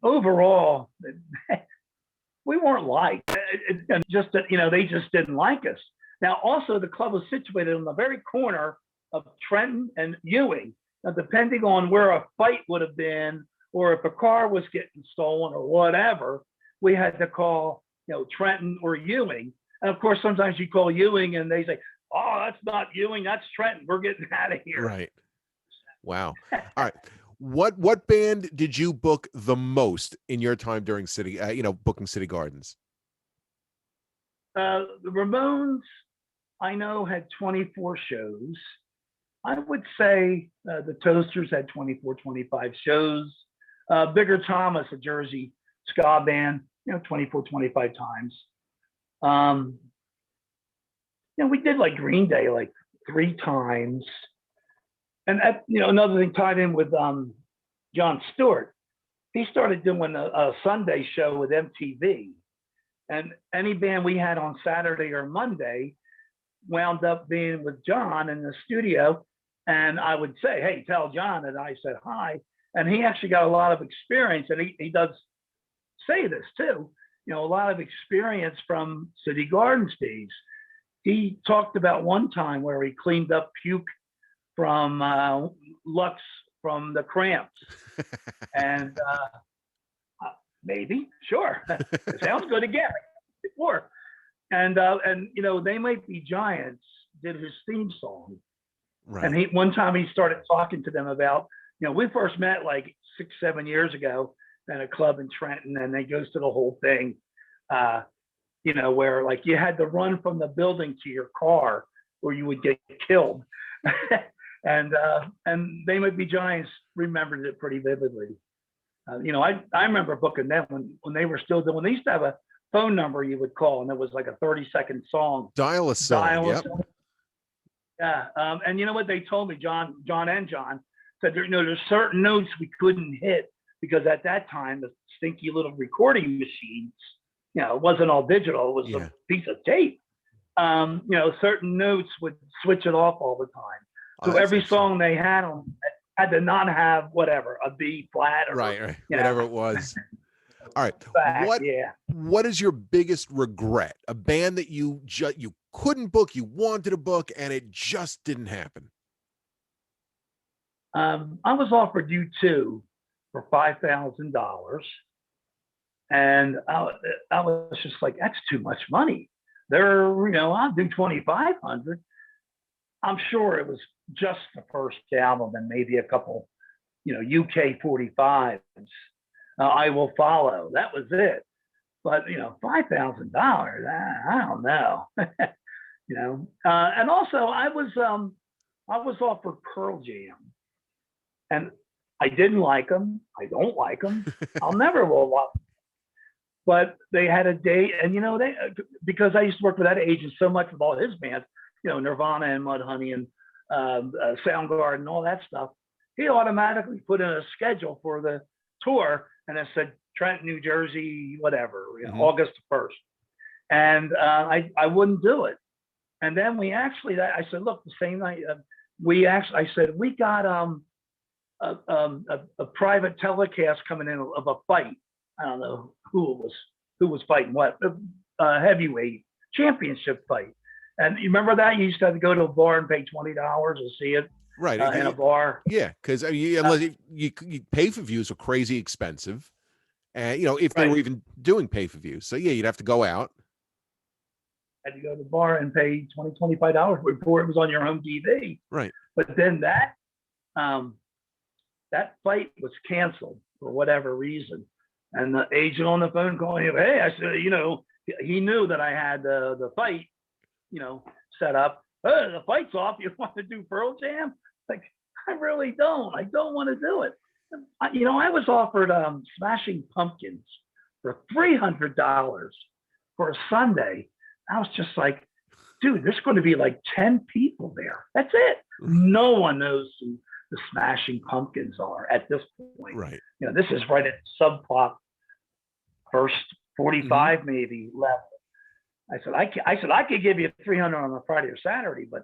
overall, we weren't liked. And just that, they just didn't like us. Now, also, the club was situated on the very corner of Trenton and Ewing. Now, depending on where a fight would have been, or if a car was getting stolen or whatever, we had to call, Trenton or Ewing. And of course, sometimes you call Ewing and they say, oh, that's not Ewing, that's Trenton. We're getting out of here. Right. Wow. All right. What band did you book the most in your time during booking City Gardens? The Ramones, I know, had 24 shows. I would say the Toasters had 24, 25 shows. Bigger Thomas, a Jersey ska band, 24, 25 times. We did like Green Day like 3 times. And that, another thing tied in with Jon Stewart, he started doing a Sunday show with MTV. And any band we had on Saturday or Monday wound up being with John in the studio. And I would say, hey, tell John that I said hi. And he actually got a lot of experience. And he does say this too, a lot of experience from City Gardens days. He talked about one time where he cleaned up puke from Lux from the Cramps. And maybe, sure. It sounds good again. Before. And They Might Be Giants did his theme song. Right. And one time he started talking to them about, we first met like 6-7 years ago at a club in Trenton, and they goes to the whole thing, where like you had to run from the building to your car or you would get killed. And They Might Be Giants remembered it pretty vividly. I remember booking them when they were still doing. They used to have a phone number you would call, and it was like a 30-second song. Dial a song. Yep. Song. Yeah. And you know what they told me, John said, there's certain notes we couldn't hit because at that time the stinky little recording machines, it wasn't all digital. It was a piece of tape. Certain notes would switch it off all the time. So every song they had on had to not have whatever, a B flat or right. Whatever it was. All right. What is your biggest regret? A band that you couldn't book, you wanted to book, and it just didn't happen. I was offered U2 for $5,000, and I was just like, that's too much money. I'll do $2,500. I'm sure it was just the first album and maybe a couple, UK 45s. I Will Follow. That was it. But $5,000. I don't know. And also I was offered Pearl Jam, and I didn't like them. I don't like them. I'll never will love them. But they had a date, and they, because I used to work with that agent so much with all his bands, Nirvana and Mudhoney and Soundgarden and all that stuff. He automatically put in a schedule for the tour, and it said Trenton, New Jersey, whatever, August 1st. And I wouldn't do it. And then we actually, I said, look, the same night, I said, we got a private telecast coming in of a fight. I don't know who was fighting what, heavyweight championship fight. And you remember that? You used to have to go to a bar and pay $20 to see it. Right. In a bar. Yeah, because unless you pay-per-views are crazy expensive. And, if they were even doing pay-per-views. So, yeah, you'd have to go out. Had to go to the bar and pay $20, $25 before it was on your home TV. Right. But then that fight was canceled for whatever reason. And the agent on the phone calling him, hey, I said, he knew that I had the fight, set up. Oh, the fight's off. You want to do Pearl Jam? Like, I really don't. I don't want to do it. I was offered Smashing Pumpkins for $300 for a Sunday. I was just like, dude, there's going to be like 10 people there. That's it. No one knows who the Smashing Pumpkins are at this point. Right. This is right at subplot first 45 maybe level. I said I could give you $300 on a Friday or Saturday, but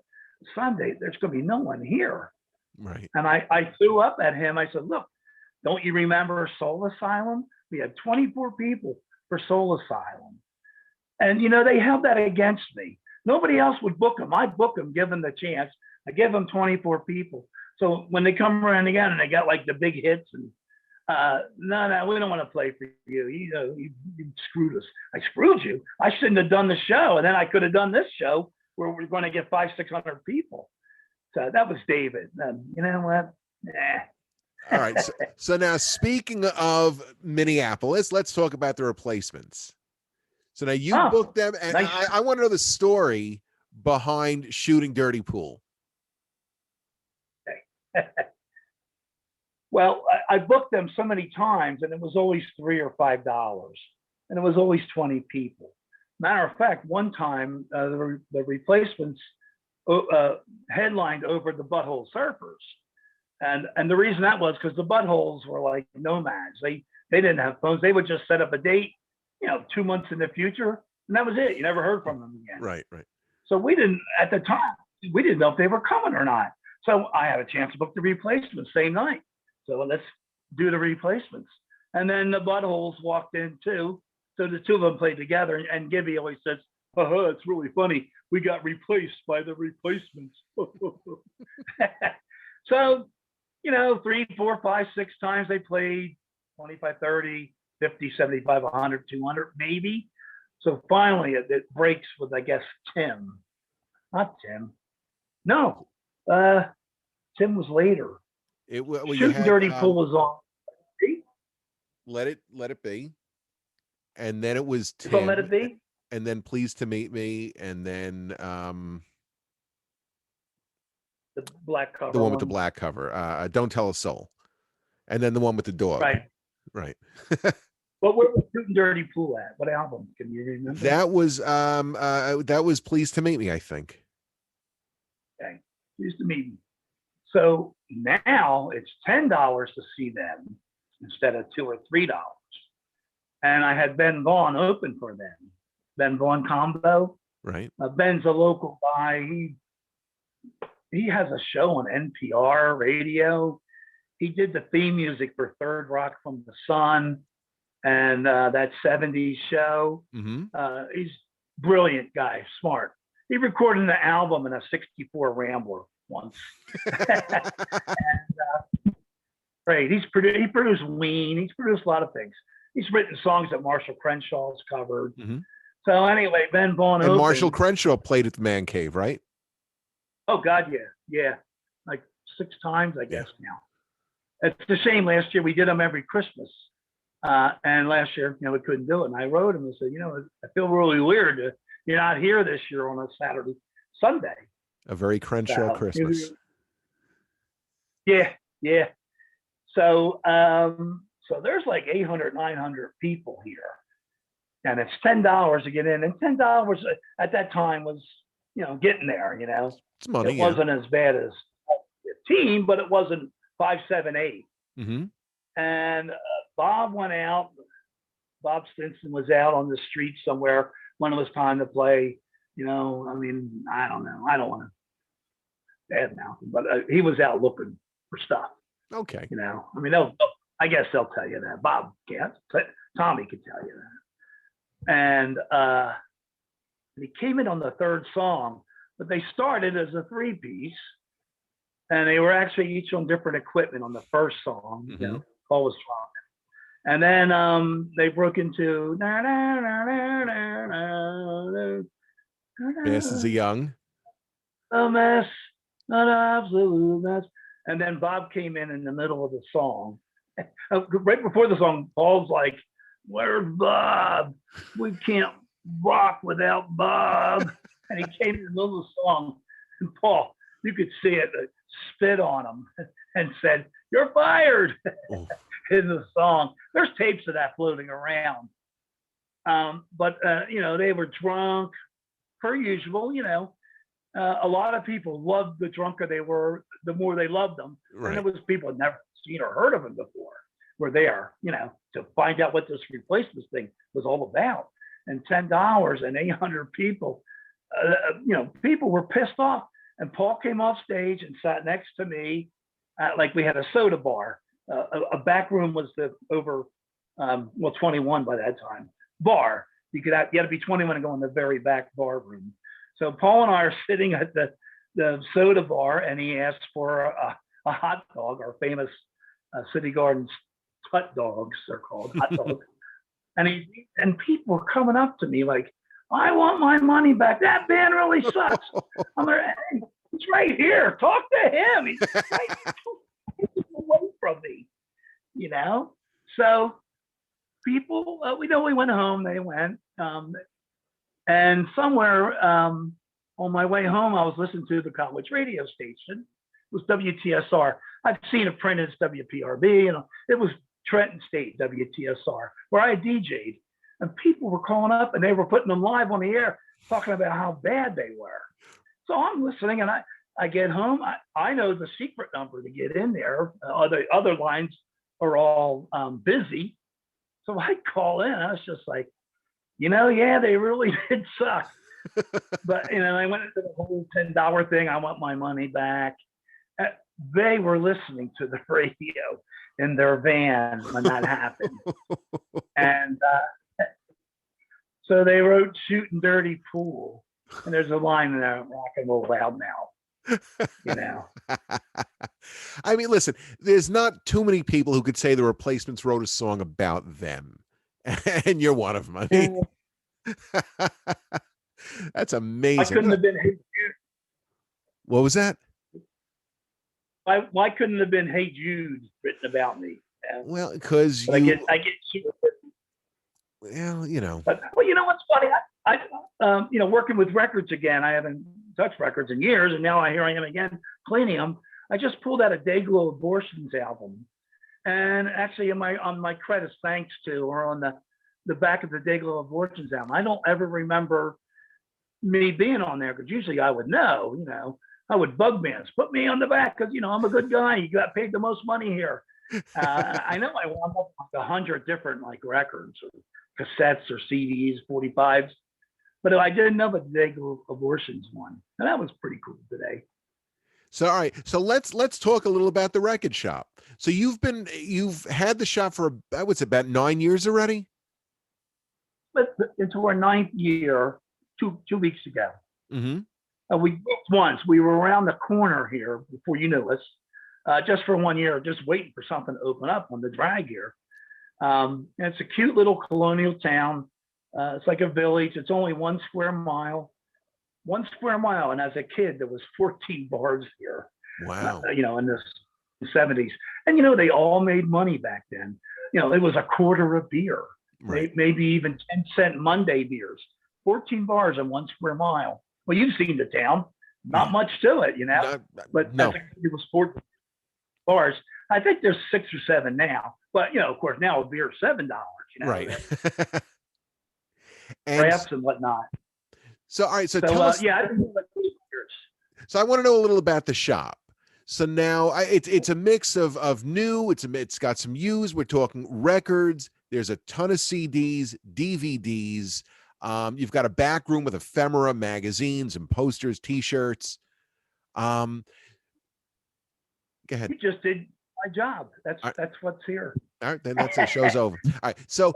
Sunday there's going to be no one here. Right. And I threw up at him. I said, look, don't you remember Soul Asylum? We had 24 people for Soul Asylum. And, they held that against me. Nobody else would book them. I book them, give them the chance. I give them 24 people. So when they come around again and they got like the big hits and, no, we don't want to play for you. You screwed us. I screwed you. I shouldn't have done the show. And then I could have done this show where we're going to get 500-600 people. So that was David. You know what? All right. So now, speaking of Minneapolis, let's talk about the Replacements. So now you booked them, and nice. I want to know the story behind Shooting Dirty Pool. Okay. Well, I booked them so many times, and it was always $3 or $5, and it was always 20 people. Matter of fact, one time the Replacements headlined over the Butthole Surfers, and the reason that was because the Buttholes were like nomads. They didn't have phones. They would just set up a date, 2 months in the future, and that was it. You never heard from them again. Right. So we didn't, at the time, we didn't know if they were coming or not. So I had a chance to book the Replacements same night. So let's do the Replacements. And then the Buttholes walked in too. So the two of them played together. And Gibby always says, it's really funny. We got replaced by the Replacements. So, 3, 4, 5, 6 times they played 25, 30, 50, 75, 100, 200, maybe. So finally it breaks with, I guess, Tim. Not Tim. No, Tim was later. Shooting Dirty Pool was on. Let It Be. And then it was Tim. Let It Be. And then Pleased to Meet Me. And then the black cover. The one with the black cover. Don't Tell a Soul. And then the one with the dog. Right. What were Shooting Dirty Pool at? What album? Can you remember? That was Pleased to Meet Me, I think. Okay. Pleased to Meet Me. So now it's $10 to see them instead of $2 or $3. And I had Ben Vaughn open for them. Ben Vaughn combo. Right. Ben's a local guy. He has a show on NPR radio. He did the theme music for Third Rock from the Sun and that 70s show. Mm-hmm. He's a brilliant guy, smart. He recorded an album in a 64 Rambler once. Right. He produced Ween. He's produced a lot of things. He's written songs that Marshall Crenshaw's covered. Mm-hmm. So anyway, Ben Vaughn. And Marshall Crenshaw played at the Man Cave, right? Oh God, yeah, like 6 times, I guess now. It's the shame. Last year we did them every Christmas, and last year, we couldn't do it. And I wrote him and said, I feel really weird that you're not here this year on a Saturday, Sunday. A very Crenshaw Christmas. Yeah. So, so there's like 800, 900 people here, and it's $10 to get in. And $10 at that time was, getting there. It's money. It wasn't as bad as 15, but it wasn't 5, 7, 8. Mm-hmm. And Bob went out. Bob Stinson was out on the street somewhere when it was time to play. I don't know. I don't want to badmouth him, but he was out looking for stuff. Okay. I guess they'll tell you that. Bob can't. Tommy can tell you that. And he came in on the third song, but they started as a 3-piece, and they were actually each on different equipment on the first song. Mm-hmm. Paul was strong. And then they broke into Masses of Young. A mess, an absolute mess. And then Bob came in the middle of the song. Right before the song, Paul's like, "Where's Bob? We can't rock without Bob." And he came in the middle of the song, and Paul, you could see it, spit on him and said, "You're fired." Oh. In the song. There's tapes of that floating around. But they were drunk, per usual. A lot of people loved the drunker they were, the more they loved them. Right. And there was people had never seen or heard of them before were there, to find out what this replacement thing was all about. And $10 and 800 people, people were pissed off. And Paul came off stage and sat next to me, like we had a soda bar. A back room was the over, 21 by that time, bar. You had to be 21 and go in the very back bar room. So Paul and I are sitting at the soda bar, and he asked for a hot dog, our famous City Gardens hot dogs, they're called hot dogs. And people were coming up to me like, "I want my money back. That band really sucks." I'm like, "Hey, he's right here. Talk to him. He's right away from me." So people, we went home. They went, and somewhere on my way home, I was listening to the college radio station. It was WTSR. I've seen it printed as WPRB, and it was Trenton State WTSR, where I DJ'd, and people were calling up and they were putting them live on the air, talking about how bad they were. So I'm listening, and I get home. I know the secret number to get in there. Other lines are all busy. So I call in. I was just like, yeah, they really did suck. But, I went into the whole $10 thing. I want my money back. They were listening to the radio in their van when that happened. And so they wrote "Shooting Dirty Pool." And there's a line in there, "Rock and Roll Loud Now." I mean, listen, there's not too many people who could say the Replacements wrote a song about them, and you're one of them. I mean, that's amazing. I couldn't have been Hey Jude. What was that? Why couldn't it have been Hey Jude written about me? Well, because I get super. Well, But what's funny? I working with records again. I haven't touched records in years, and now here I am again cleaning them. I just pulled out a Dayglow Abortions album, and actually on my credits, thanks to, or on the back of the Dayglow Abortions album, I don't ever remember me being on there, because usually I would know. I would bug bands, put me on the back, because I'm a good guy. You got paid the most money here. I know I wound up with 100 different records, or cassettes, or CDs, 45s, but I didn't know about the Dayglow Abortions one, and that was pretty cool today. So, all right. So let's talk a little about the record shop. So you've had the shop for about 9 years already. But into our 9th year, two weeks ago. Mm-hmm. We booked once. We were around the corner here before you knew us, just for 1 year, just waiting for something to open up on the drag here. And it's a cute little colonial town. It's like a village. It's only 1 square mile. 1 square mile. And as a kid, there was 14 bars here, Wow. in the 70s. And, they all made money back then. It was a quarter of beer, Right. maybe even 10-cent Monday beers, 14 bars in 1 square mile. Well, you've seen the town, not much to it, but no. as a kid, it was 14 bars. I think there's 6 or 7 now, but of course now a beer is $7, Right. crafts and whatnot. So, all right. So tell us. Yeah, I think like beers. So I want to know a little about the shop. So now it's a mix of new. It's got some used. We're talking records. There's a ton of CDs, DVDs. You've got a back room with ephemera, magazines, and posters, T-shirts. Go ahead. You just did my job. That's what's here. All right, then that's the show's over. All right, so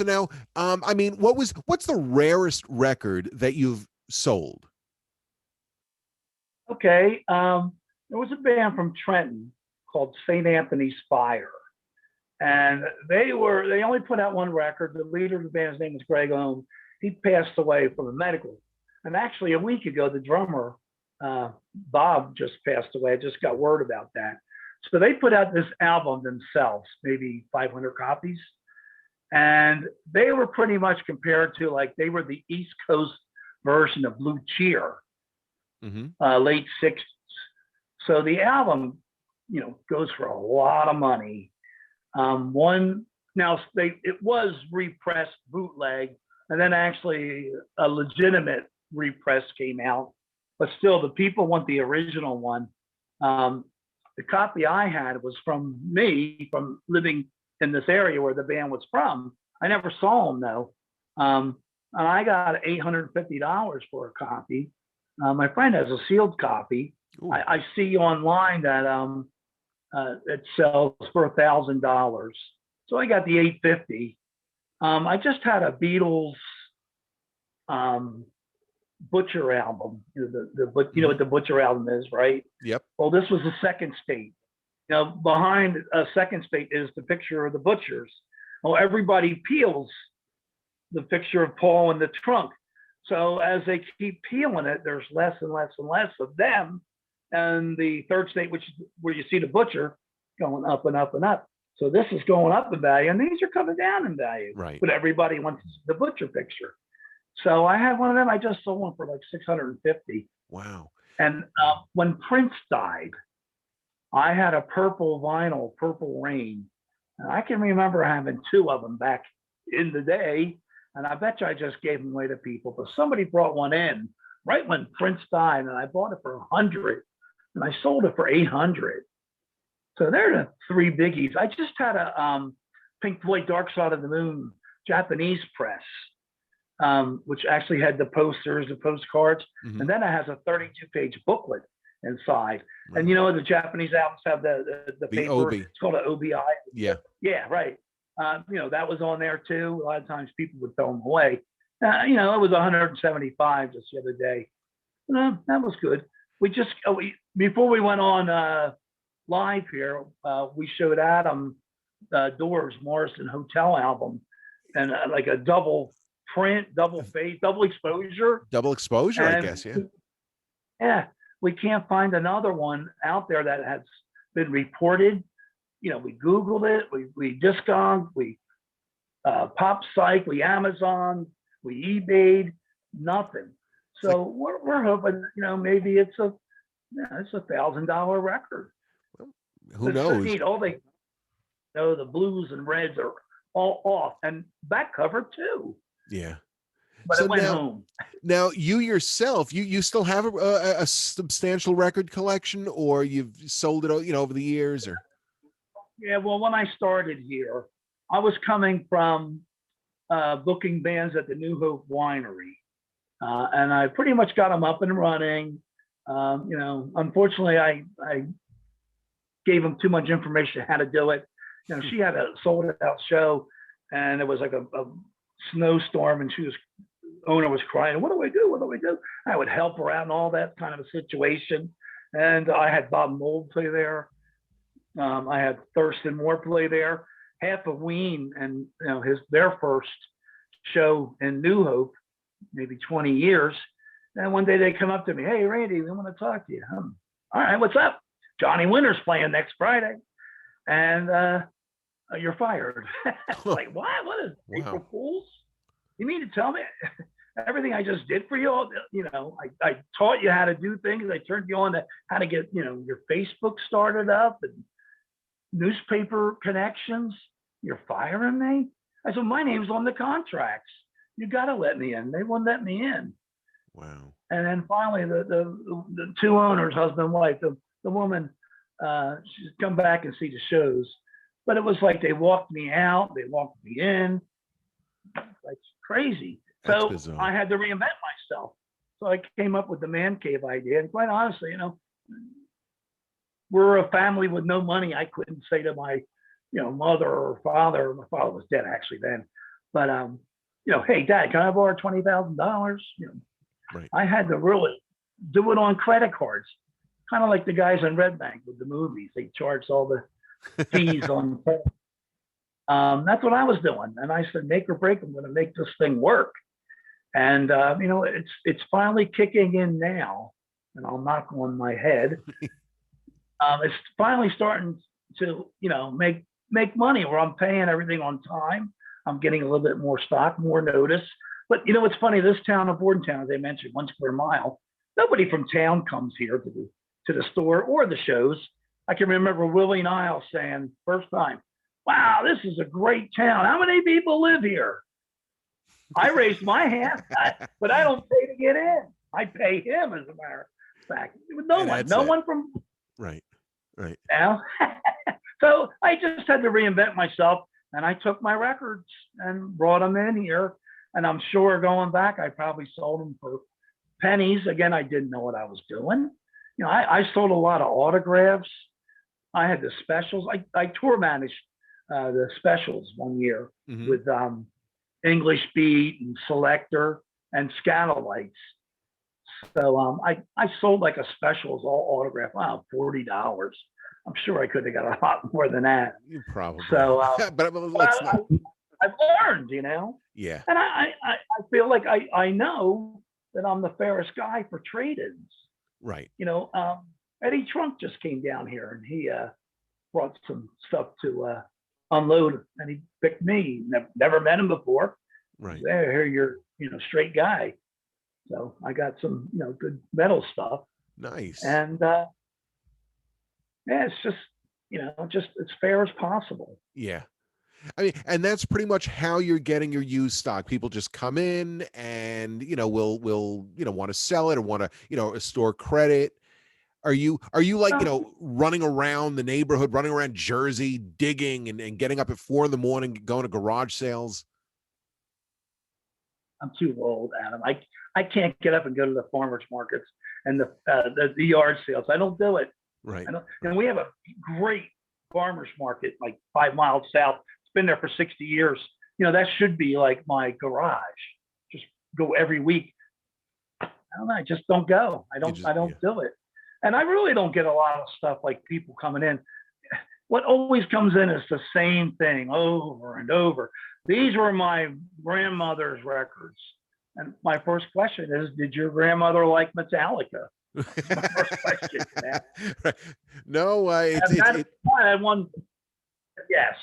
now, what's the rarest record that you've sold? Okay, there was a band from Trenton called St. Anthony's Fire, and they only put out one record. The leader of the band's name was Greg Ohm. He passed away from a medical, and actually a week ago, the drummer Bob just passed away. I just got word about that. So they put out this album themselves, maybe 500 copies. And they were pretty much compared to they were the East Coast version of Blue Cheer, late 60s. So the album, goes for a lot of money. It was repressed bootleg, and then actually a legitimate repress came out. But still, the people want the original one. The copy I had was from living in this area where the band was from. I never saw them though. And I got $850 for a copy. My friend has a sealed copy. I see online that it sells for $1,000. So I got the $850. I just had a Beatles Butcher album. You know what the Butcher album is, right? Yep. Well, this was the second state. Behind a second state is the picture of the Butchers. Well, everybody peels the picture of Paul in the trunk. So as they keep peeling it, there's less and less and less of them. And the third state, which is where you see the Butcher, going up and up and up. So this is going up in value, and these are coming down in value. Right. But everybody wants the Butcher picture. So I had one of them. I just sold one for $650. Wow. And when Prince died, I had a purple vinyl, Purple Rain. And I can remember having 2 of them back in the day. And I bet you I just gave them away to people. But somebody brought one in right when Prince died, and I bought it for $100, and I sold it for $800. So they're the 3 biggies. I just had a Pink Floyd Dark Side of the Moon Japanese press, which actually had the posters, the postcards, and then it has a 32-page booklet inside. And the Japanese albums have the paper. Obi. It's called an OBI. Yeah. Yeah, right. That was on there too. A lot of times people would throw them away. It was 175 just the other day. That was good. Before we went on live here, we showed Adam Doors Morrison Hotel album, and like a double print, double face, double exposure. Double exposure, I guess, yeah. Yeah, we can't find another one out there that has been reported. We Googled it, we Discogged, we Pop Psych, we Amazon, we eBayed, nothing. So we're hoping, maybe it's a $1,000 record. Well, who knows? Neat. All they know, the blues and reds are all off, and back cover too. Yeah. But it went home. Now, you yourself, you still have a substantial record collection, or you've sold it, over the years, or? Yeah, well, when I started here, I was coming from booking bands at the New Hope Winery, and I pretty much got them up and running. Unfortunately, I gave them too much information how to do it. She had a sold-out show, and it was like a snowstorm, and owner was crying, what do we do? What do we do? I would help her out in all that kind of a situation. And I had Bob Mould play there. I had Thurston Moore play there. Half of Ween and their first show in New Hope, maybe 20 years. And one day they come up to me, hey, Randy, we want to talk to you. All right, what's up? Johnny Winter's playing next Friday. And you're fired. Like, what? What is April Fools? You mean to tell me everything I just did for you? You know, I taught you how to do things. I turned you on to how to get, you know, your Facebook started up and newspaper connections. You're firing me? I said, my name's on the contracts. You got to let me in. They won't let me in. Wow. And then finally, the two owners, husband and wife, the woman, she's come back and see the shows. But it was like they walked me out, they walked me in. Like crazy. That's so bizarre. I had to reinvent myself. So I came up with the man cave idea. And quite honestly, you know, we're a family with no money. I couldn't say to my, you know, mother or father. My father was dead actually then. But you know, hey, Dad, can I borrow $20,000? You know, right. I had to really do it on credit cards, kind of like the guys in Red Bank with the movies. They charged all the fees on. That's what I was doing, and I said, make or break. I'm going to make this thing work. And you know, it's finally kicking in now, and I'll knock on my head. It's finally starting to, you know, make money where I'm paying everything on time. I'm getting a little bit more stock, more notice. But you know, it's funny. This town of Bordentown, as I mentioned, 1 square mile. Nobody from town comes here to the store or the shows. I can remember Willie Niles saying, first time, wow, this is a great town. How many people live here? I raised my hand, but I don't pay to get in. I pay him, as a matter of fact. No one from. Right. Now. So I just had to reinvent myself, and I took my records and brought them in here. And I'm sure going back, I probably sold them for pennies. Again, I didn't know what I was doing. You know, I sold a lot of autographs. I had the specials. I tour managed the specials one year with English Beat and Selector and Scatolites. So I sold like a specials all autograph. Wow, $40. I'm sure I could have got a lot more than that. You probably. So, but let's not. I've learned, you know. Yeah. And I feel like I know that I'm the fairest guy for trade-ins. Right. You know, Eddie Trunk just came down here and he brought some stuff to unload, and he picked me. Never met him before. Right. There, you're, you know, straight guy. So I got some, you know, good metal stuff. Nice. And yeah, it's just, you know, just as fair as possible. Yeah. I mean, and that's pretty much how you're getting your used stock. People just come in and, you know, will, you know, want to sell it or want to, you know, store credit. Are you like, you know, running around the neighborhood, running around Jersey, digging and getting up at 4 a.m, going to garage sales? I'm too old, Adam. I can't get up and go to the farmers markets and the yard sales. I don't do it. Right. And we have a great farmers market like 5 miles south. It's been there for 60 years. You know, that should be like my garage. Just go every week. I don't know. I just don't go. I don't do it. And I really don't get a lot of stuff like people coming in. What always comes in is the same thing over and over. These were my grandmother's records. And my first question is, did your grandmother like Metallica? That's my first question. Right. No, I had one. Yes.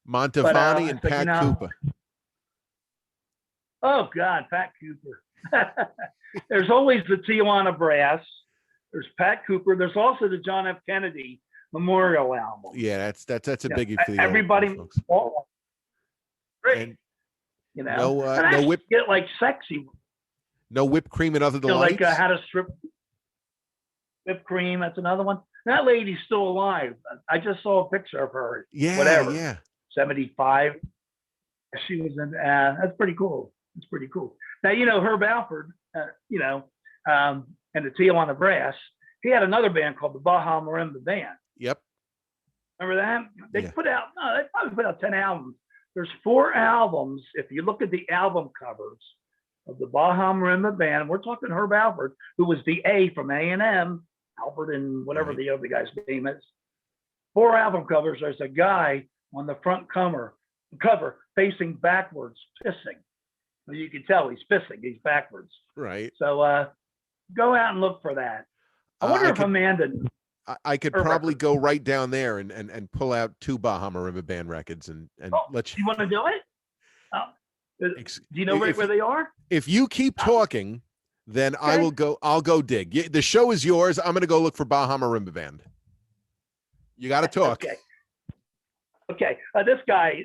Montevani and Pat Cooper. Oh God, Pat Cooper. There's always the Tijuana Brass. There's Pat Cooper. There's also the John F. Kennedy Memorial album. Yeah, that's a biggie for the everybody. Folks. Great. And you know, no whip. Get like sexy. No whipped cream and other delights. Like how to strip whipped cream. That's another one. That lady's still alive. I just saw a picture of her. Yeah, whatever. Yeah. 75. She was in. That's pretty cool. It's pretty cool. Now you know Herb Alford. You know, and the Tijuana Brass. He had another band called the Bahama Rimba Band. Yep. Remember that? They put out. No, they probably put out 10 albums. There's 4 albums. If you look at the album covers of the Bahama Rimba Band, we're talking Herb Alford, who was the A from A&M, Alford and whatever the other guy's name is. 4 album covers. There's a guy on the front cover facing backwards, pissing. You can tell he's pissing. He's backwards. Right. So Go out and look for that. I wonder if Amanda. I could probably go right down there and pull out 2 Bahama Rimba Band records and let you. You want to do it? Do you know where they are? If you keep talking, then okay. I'll go dig. The show is yours. I'm going to go look for Bahama Rimba Band. You got to talk. Okay. This guy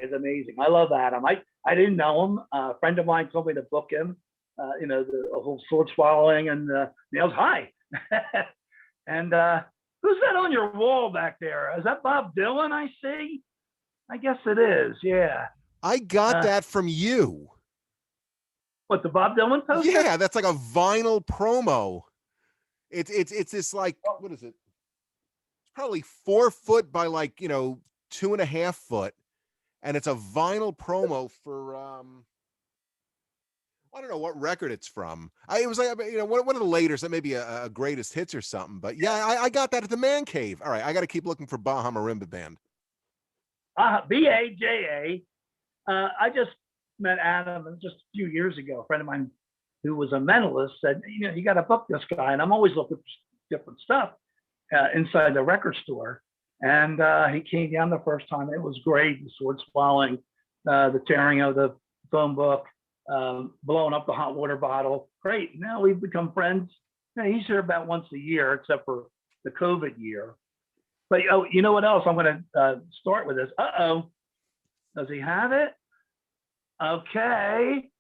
is amazing. I love Adam. I didn't know him. A friend of mine told me to book him. The whole sword swallowing and nails high. And who's that on your wall back there? Is that Bob Dylan I see? I guess it is. Yeah. I got that from you. What, the Bob Dylan poster? Yeah, that's like a vinyl promo. It's this like, what is it? It's probably 4 foot by 2.5 foot. And it's a vinyl promo for I don't know what record it's from. It was like one of the later, so maybe a greatest hits or something. But yeah, I got that at the Man Cave. All right, I got to keep looking for Bahama Rimba Band. BAJA. I just met Adam just a few years ago. A friend of mine who was a mentalist said, you got to book this guy, and I'm always looking for different stuff inside the record store. And he came down the first time. It was great. The sword swallowing, the tearing of the phone book. Blowing up the hot water bottle. Great. Now we've become friends. He's here about once a year, except for the COVID year. But you know what else? I'm going to start with this. Does he have it? Okay.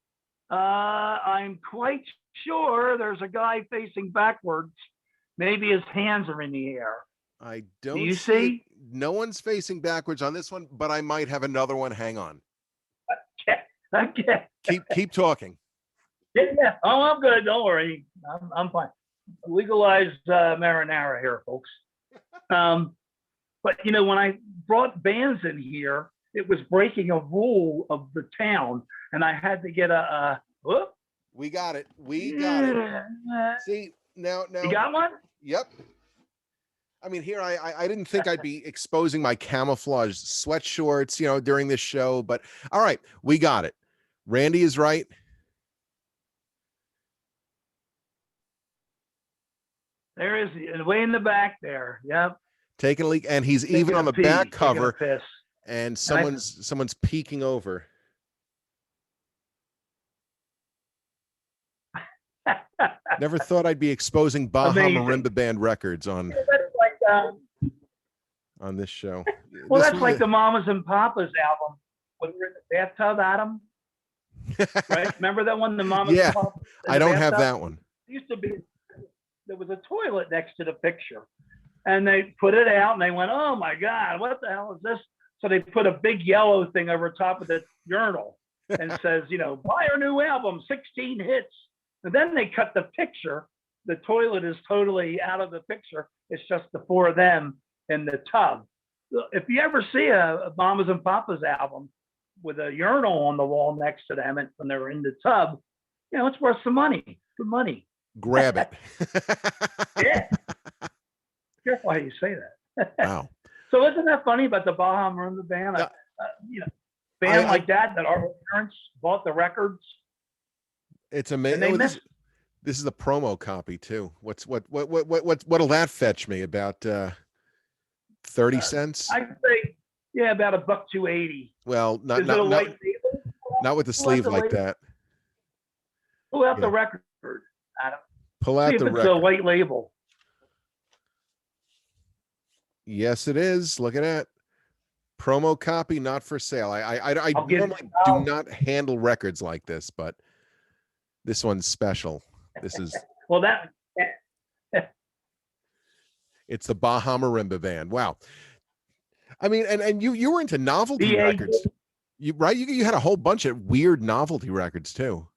I'm quite sure there's a guy facing backwards. Maybe his hands are in the air. I don't. Do you see? No one's facing backwards on this one, but I might have another one. Hang on. Okay. Keep talking. Yeah. Oh, I'm good. Don't worry. I'm fine. Legalized marinara here, folks. But when I brought bands in here, it was breaking a rule of the town, and I had to get a. Whoop. We got it. It. See now. You got one? Yep. I mean, here I didn't think I'd be exposing my camouflage sweatshorts, during this show, but all right, we got it. Randy is right. There is way in the back there. Yep. Taking a leak, and he's even on the back cover, and someone's peeking over. Never thought I'd be exposing Bahama Rimba Band records on this show. Well, that's like the Mamas and Papas album when we're in the bathtub, Adam. Right? Remember that one, the Mamas and Papas? I don't have that one. It used to be, there was a toilet next to the picture. And they put it out and they went, oh my God, what the hell is this? So they put a big yellow thing over top of the urinal and says, buy our new album, 16 hits. And then they cut the picture. The toilet is totally out of the picture. It's just the 4 of them in the tub. If you ever see a Mamas and Papas album with a urinal on the wall next to them and when they're in the tub, it's worth some money. Good money. Grab it. Yeah. Careful how you say that. Wow. So isn't that funny about the Bahama Rimba Band? Band like that our parents bought the records. It's amazing. This is a promo copy too. What'll that fetch me? About 30 cents? I'd say about $1.280. Well, not with the sleeve like that. Pull out the record, Adam. Pull out the record. It's a white label. Yes, it is. Look at that. Promo copy, not for sale. I normally do not handle records like this, but this one's special. This is well it's the Bahama Rimba Band. Wow. I mean, and you were into novelty records. You had a whole bunch of weird novelty records too.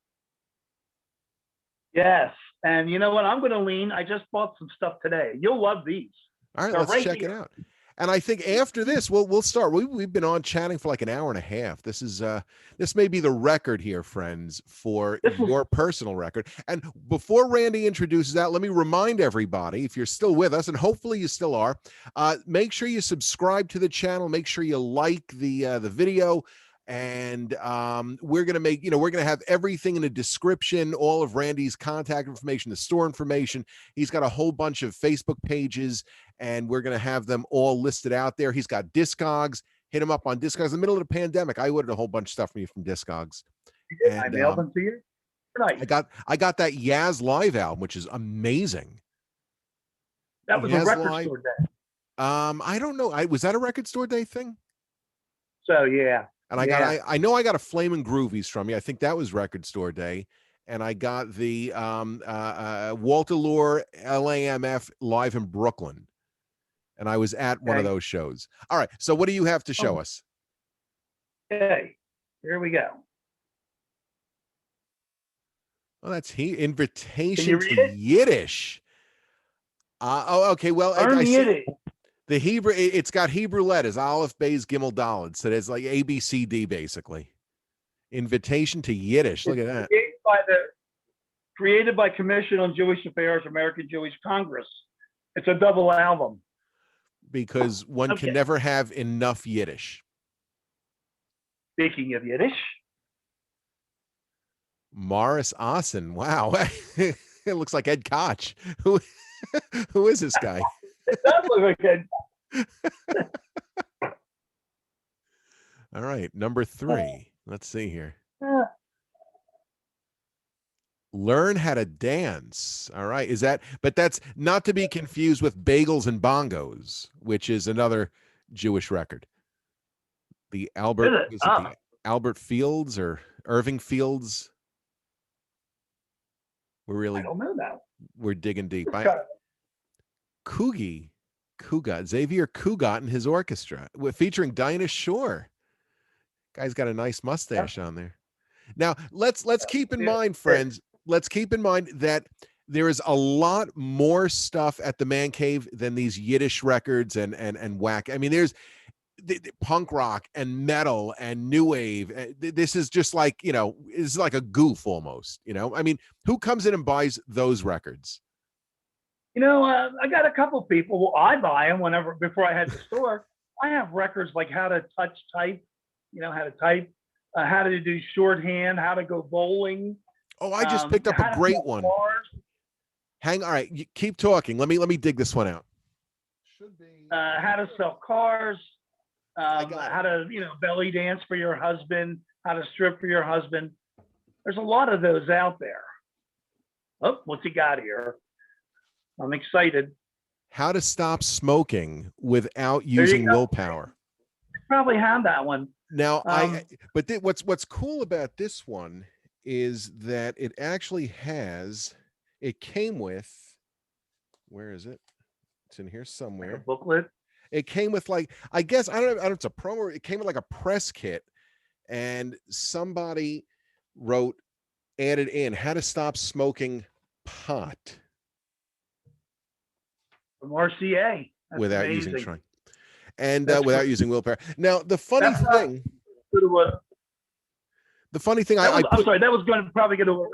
Yes. And you know what? I'm gonna lean. I just bought some stuff today. You'll love these. All right, let's check it out. And I think after this, we'll start. We've been on chatting for like an hour and a half. This may be the record here, friends, for your personal record. And before Randy introduces that, let me remind everybody, if you're still with us, and hopefully you still are, make sure you subscribe to the channel. Make sure you like the video. And we're going to make, we're going to have everything in the description, all of Randy's contact information, the store information. He's got a whole bunch of Facebook pages, and we're going to have them all listed out there. He's got Discogs. Hit him up on Discogs. In the middle of the pandemic, I ordered a whole bunch of stuff from you from Discogs. And I mailed them to you. Nice. I got that Yaz Live album, which is amazing. That was Yaz a record Live, store day. I don't know. Was that a record store day thing? So yeah. And I know I got a Flamin' Groovies from you. I think that was record store day. And I got the Walter Lure LAMF live in Brooklyn. And I was at one of those shows. All right. So what do you have to show us? Okay. Here we go. Oh, that's Invitation to Yiddish. Okay. Well, I see the Hebrew. It's got Hebrew letters: Aleph, Beis, Gimel, Daled. So there's like A, B, C, D, basically. Invitation to Yiddish. Look at that. Created by Commission on Jewish Affairs, American Jewish Congress. It's a double album. Because one can never have enough Yiddish. Speaking of Yiddish. Morris Asen. Wow. It looks like Ed Koch. Who is this guy? It does look like Ed. All right. Number 3. Let's see here. Learn How to Dance. All right. But that's not to be confused with Bagels and Bongos, which is another Jewish record. The Albert Fields or Irving Fields? I don't know that. We're digging deep. Kugat, Xavier Kugat and his orchestra, featuring Dinah Shore. Guy's got a nice mustache on there. Now, let's keep in mind, friends, let's keep in mind that there is a lot more stuff at the Man Cave than these Yiddish records and whack. I mean, there's the punk rock and metal and new wave. This is just like, it's like a goof almost, I mean, who comes in and buys those records? I got a couple people. Well, I buy them before I had the store. I have records like how to type, how to type, how to do shorthand, how to go bowling. Oh, I just picked up a great one. All right, you keep talking. Let me dig this one out. Should be how to sell cars, how to belly dance for your husband, how to strip for your husband. There's a lot of those out there. Oh, what's he got here? I'm excited. How to Stop Smoking Without Using Willpower. I probably have that one. Now, what's cool about this one is that it actually it came with, where is it? It's in here somewhere. Like a booklet. It came with I guess, I don't know if it's a promo. It came with like a press kit, and somebody added in how to stop smoking pot. From RCA. That's without amazing. Using trying. And without using willpower. Now, the funny thing, I'm sorry, that was probably going to.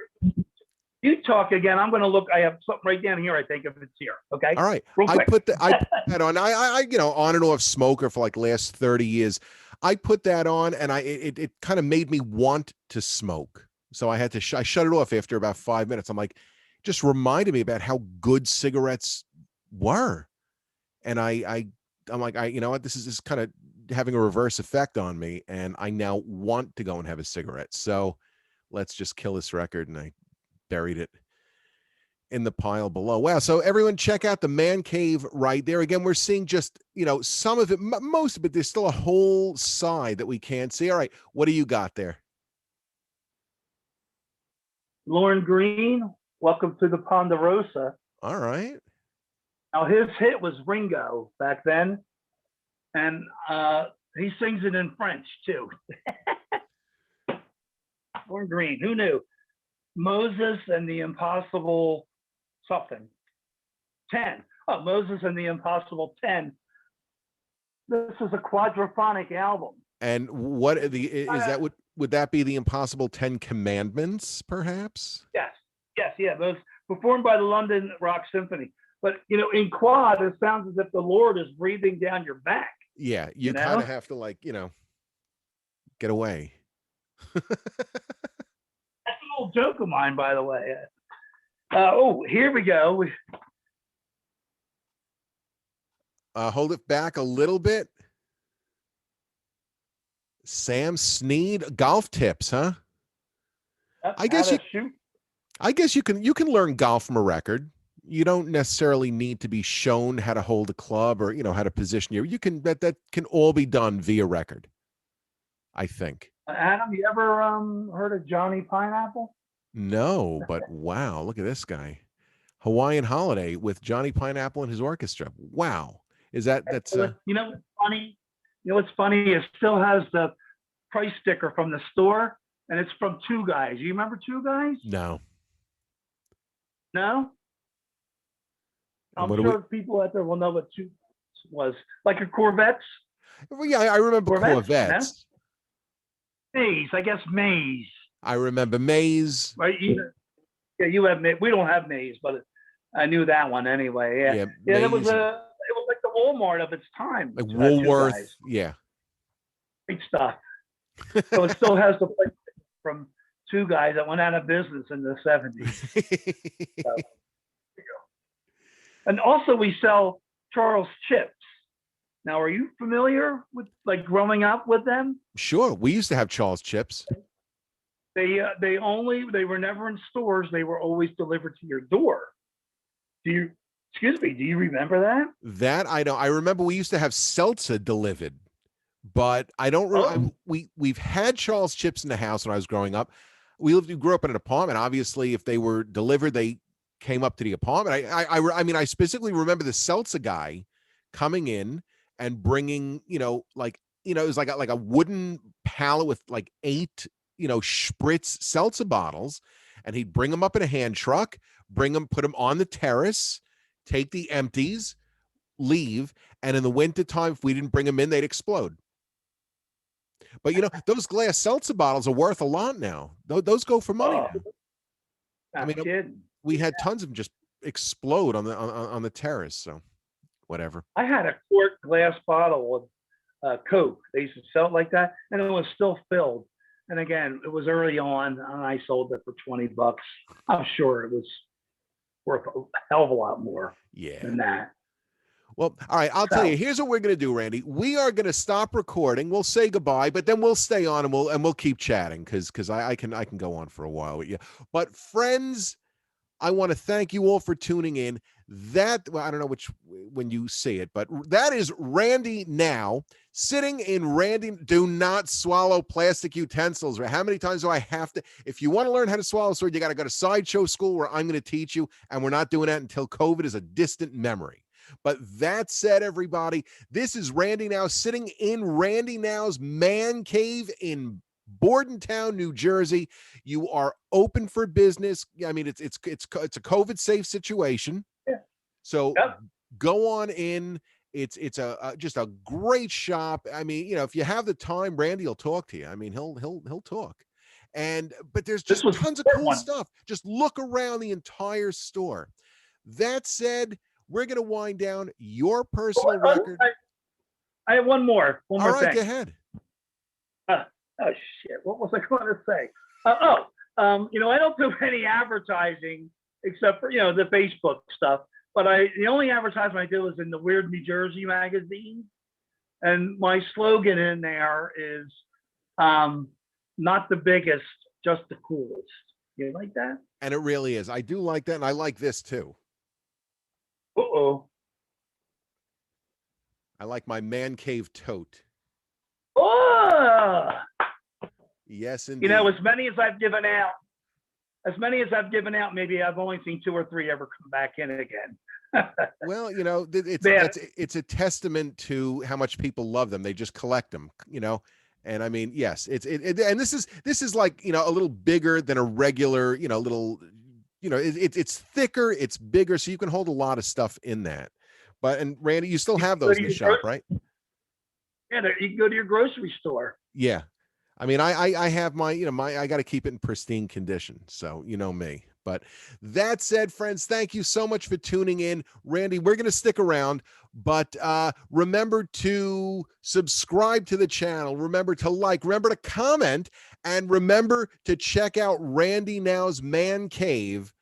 You talk again. I'm going to look. I have something right down here. I think if it's here. Okay. All right. I put that on. I on and off smoker for like the last 30 years. I put that on, and it kind of made me want to smoke. So I had to. I shut it off after about 5 minutes. I'm like, just reminded me about how good cigarettes were, and I'm like, you know what? This is kind of having a reverse effect on me, and I now want to go and have a cigarette. So let's just kill this record, and I buried it in the pile below. Wow. So everyone check out the Man Cave right there. Again, we're seeing just, some of it, most of it. There's still a whole side that we can't see. All right. What do you got there? Lauren Green, Welcome to the Ponderosa. All right. Now, his hit was Ringo back then, and he sings it in French, too. Lauren Green, who knew? Moses and the Impossible something. 10. Oh, Moses and the Impossible 10. This is a quadraphonic album. And what is that? Would that be the Impossible 10 Commandments, perhaps? Yes. Yeah. Those performed by the London Rock Symphony. But, in quad, it sounds as if the Lord is breathing down your back. Yeah, you kind of have to Get away. That's an old joke of mine, by the way. Oh, here we go. Hold it back a little bit. Sam Snead, golf tips, huh? I guess you can learn golf from a record. You don't necessarily need to be shown how to hold a club or how to position you can that can all be done via record, I think. Adam, you ever heard of Johnny Pineapple? No, but wow, look at this guy. Hawaiian Holiday with Johnny Pineapple and his orchestra. Wow. That's you know what's funny? You know what's funny? It still has the price sticker from the store, and it's from Two Guys. You remember Two Guys? No. No? I'm sure people out there will know what Two Guys was. Like a Corvettes? Well, yeah, I remember Corvettes. No? Maze, I guess Maze. I remember Maze. Right? You have Maze. We don't have Maze, but I knew that one anyway. Yeah. It was like the Walmart of its time. Like Woolworth. Yeah. Great stuff. So it still has the place from Two Guys that went out of business in the 70s. So, and also we sell Charles chips. Now, are you familiar with like growing up with them? Sure. We used to have Charles chips. They were never in stores. They were always delivered to your door. Do you remember that? That I don't. I remember we used to have seltzer delivered, but I don't remember. We've had Charles chips in the house when I was growing up. We grew up in an apartment. Obviously, if they were delivered, they came up to the apartment. I mean, I specifically remember the seltzer guy coming in and bringing, it was like a wooden pallet with like 8, spritz seltzer bottles, and he'd bring them up in a hand truck, put them on the terrace, take the empties, leave, and in the wintertime, if we didn't bring them in, they'd explode. But those glass seltzer bottles are worth a lot now. Those go for money now. I mean, we had tons of them just explode on the terrace. So, whatever. I had a quart glass bottle of Coke. They used to sell it like that, and it was still filled. And again, it was early on, and I sold it for $20. I'm sure it was worth a hell of a lot more than that. Well, all right, I'll tell you, here's what we're going to do, Randy. We are going to stop recording. We'll say goodbye, but then we'll stay on and we'll keep chatting because I can go on for a while with you. But friends, I want to thank you all for tuning in. I don't know when you see it, but that is Randy now sitting in Randy. Do not swallow plastic utensils. How many times do I have to? If you want to learn how to swallow a sword, you got to go to Sideshow School where I'm going to teach you. And we're not doing that until COVID is a distant memory. But that said, everybody, this is Randy Now sitting in Randy Now's man cave in Bordentown, New Jersey. You are open for business. I mean, it's a COVID safe situation. Yeah. So go on in. It's just a great shop. I mean, if you have the time, Randy will talk to you. I mean, he'll talk. But there's just tons of cool stuff. Just look around the entire store. That said, we're going to wind down your personal record. I have one more. All right, thing. Go ahead. Oh shit! What was I going to say? I don't do any advertising except for the Facebook stuff. But the only advertisement I do is in the Weird New Jersey magazine, and my slogan in there is not the biggest, just the coolest. You like that? And it really is. I do like that, and I like this too. Uh-oh. I like my man cave tote. Oh! Yes, indeed. As many as I've given out, maybe I've only seen 2 or 3 ever come back in again. Well, it's a testament to how much people love them. They just collect them, And I mean, yes, and this is like, a little bigger than a regular, little, it's thicker, it's bigger, so you can hold a lot of stuff in that. And Randy, you still have those in the shop, right? Yeah, you can go to your grocery store. Yeah. I mean, I have my, I got to keep it in pristine condition. So, me, But that said, friends, thank you so much for tuning in. Randy, we're going to stick around, but remember to subscribe to the channel. Remember to like, remember to comment, and remember to check out Randy Now's Man Cave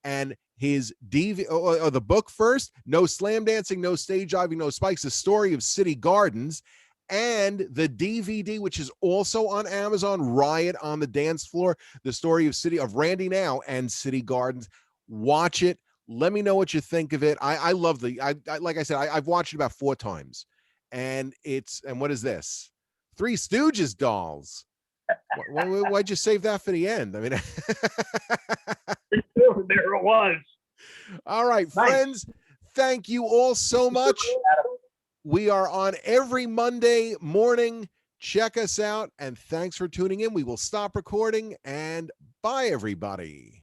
and his the book first, No Slam Dancing, No Stage Diving, No Spikes, The Story of City Gardens, and the DVD, which is also on Amazon, Riot on the Dance Floor, The Story of Randy Now and City Gardens. Watch it. Let me know what you think of it. I love like I said, I've watched it about 4 times, and what is this? Three Stooges dolls. Why'd you save that for the end? I mean, there it was. All right, Nice. Friends, thank you all so much. We are on every Monday morning. Check us out, and thanks for tuning in. We will stop recording, and bye, everybody.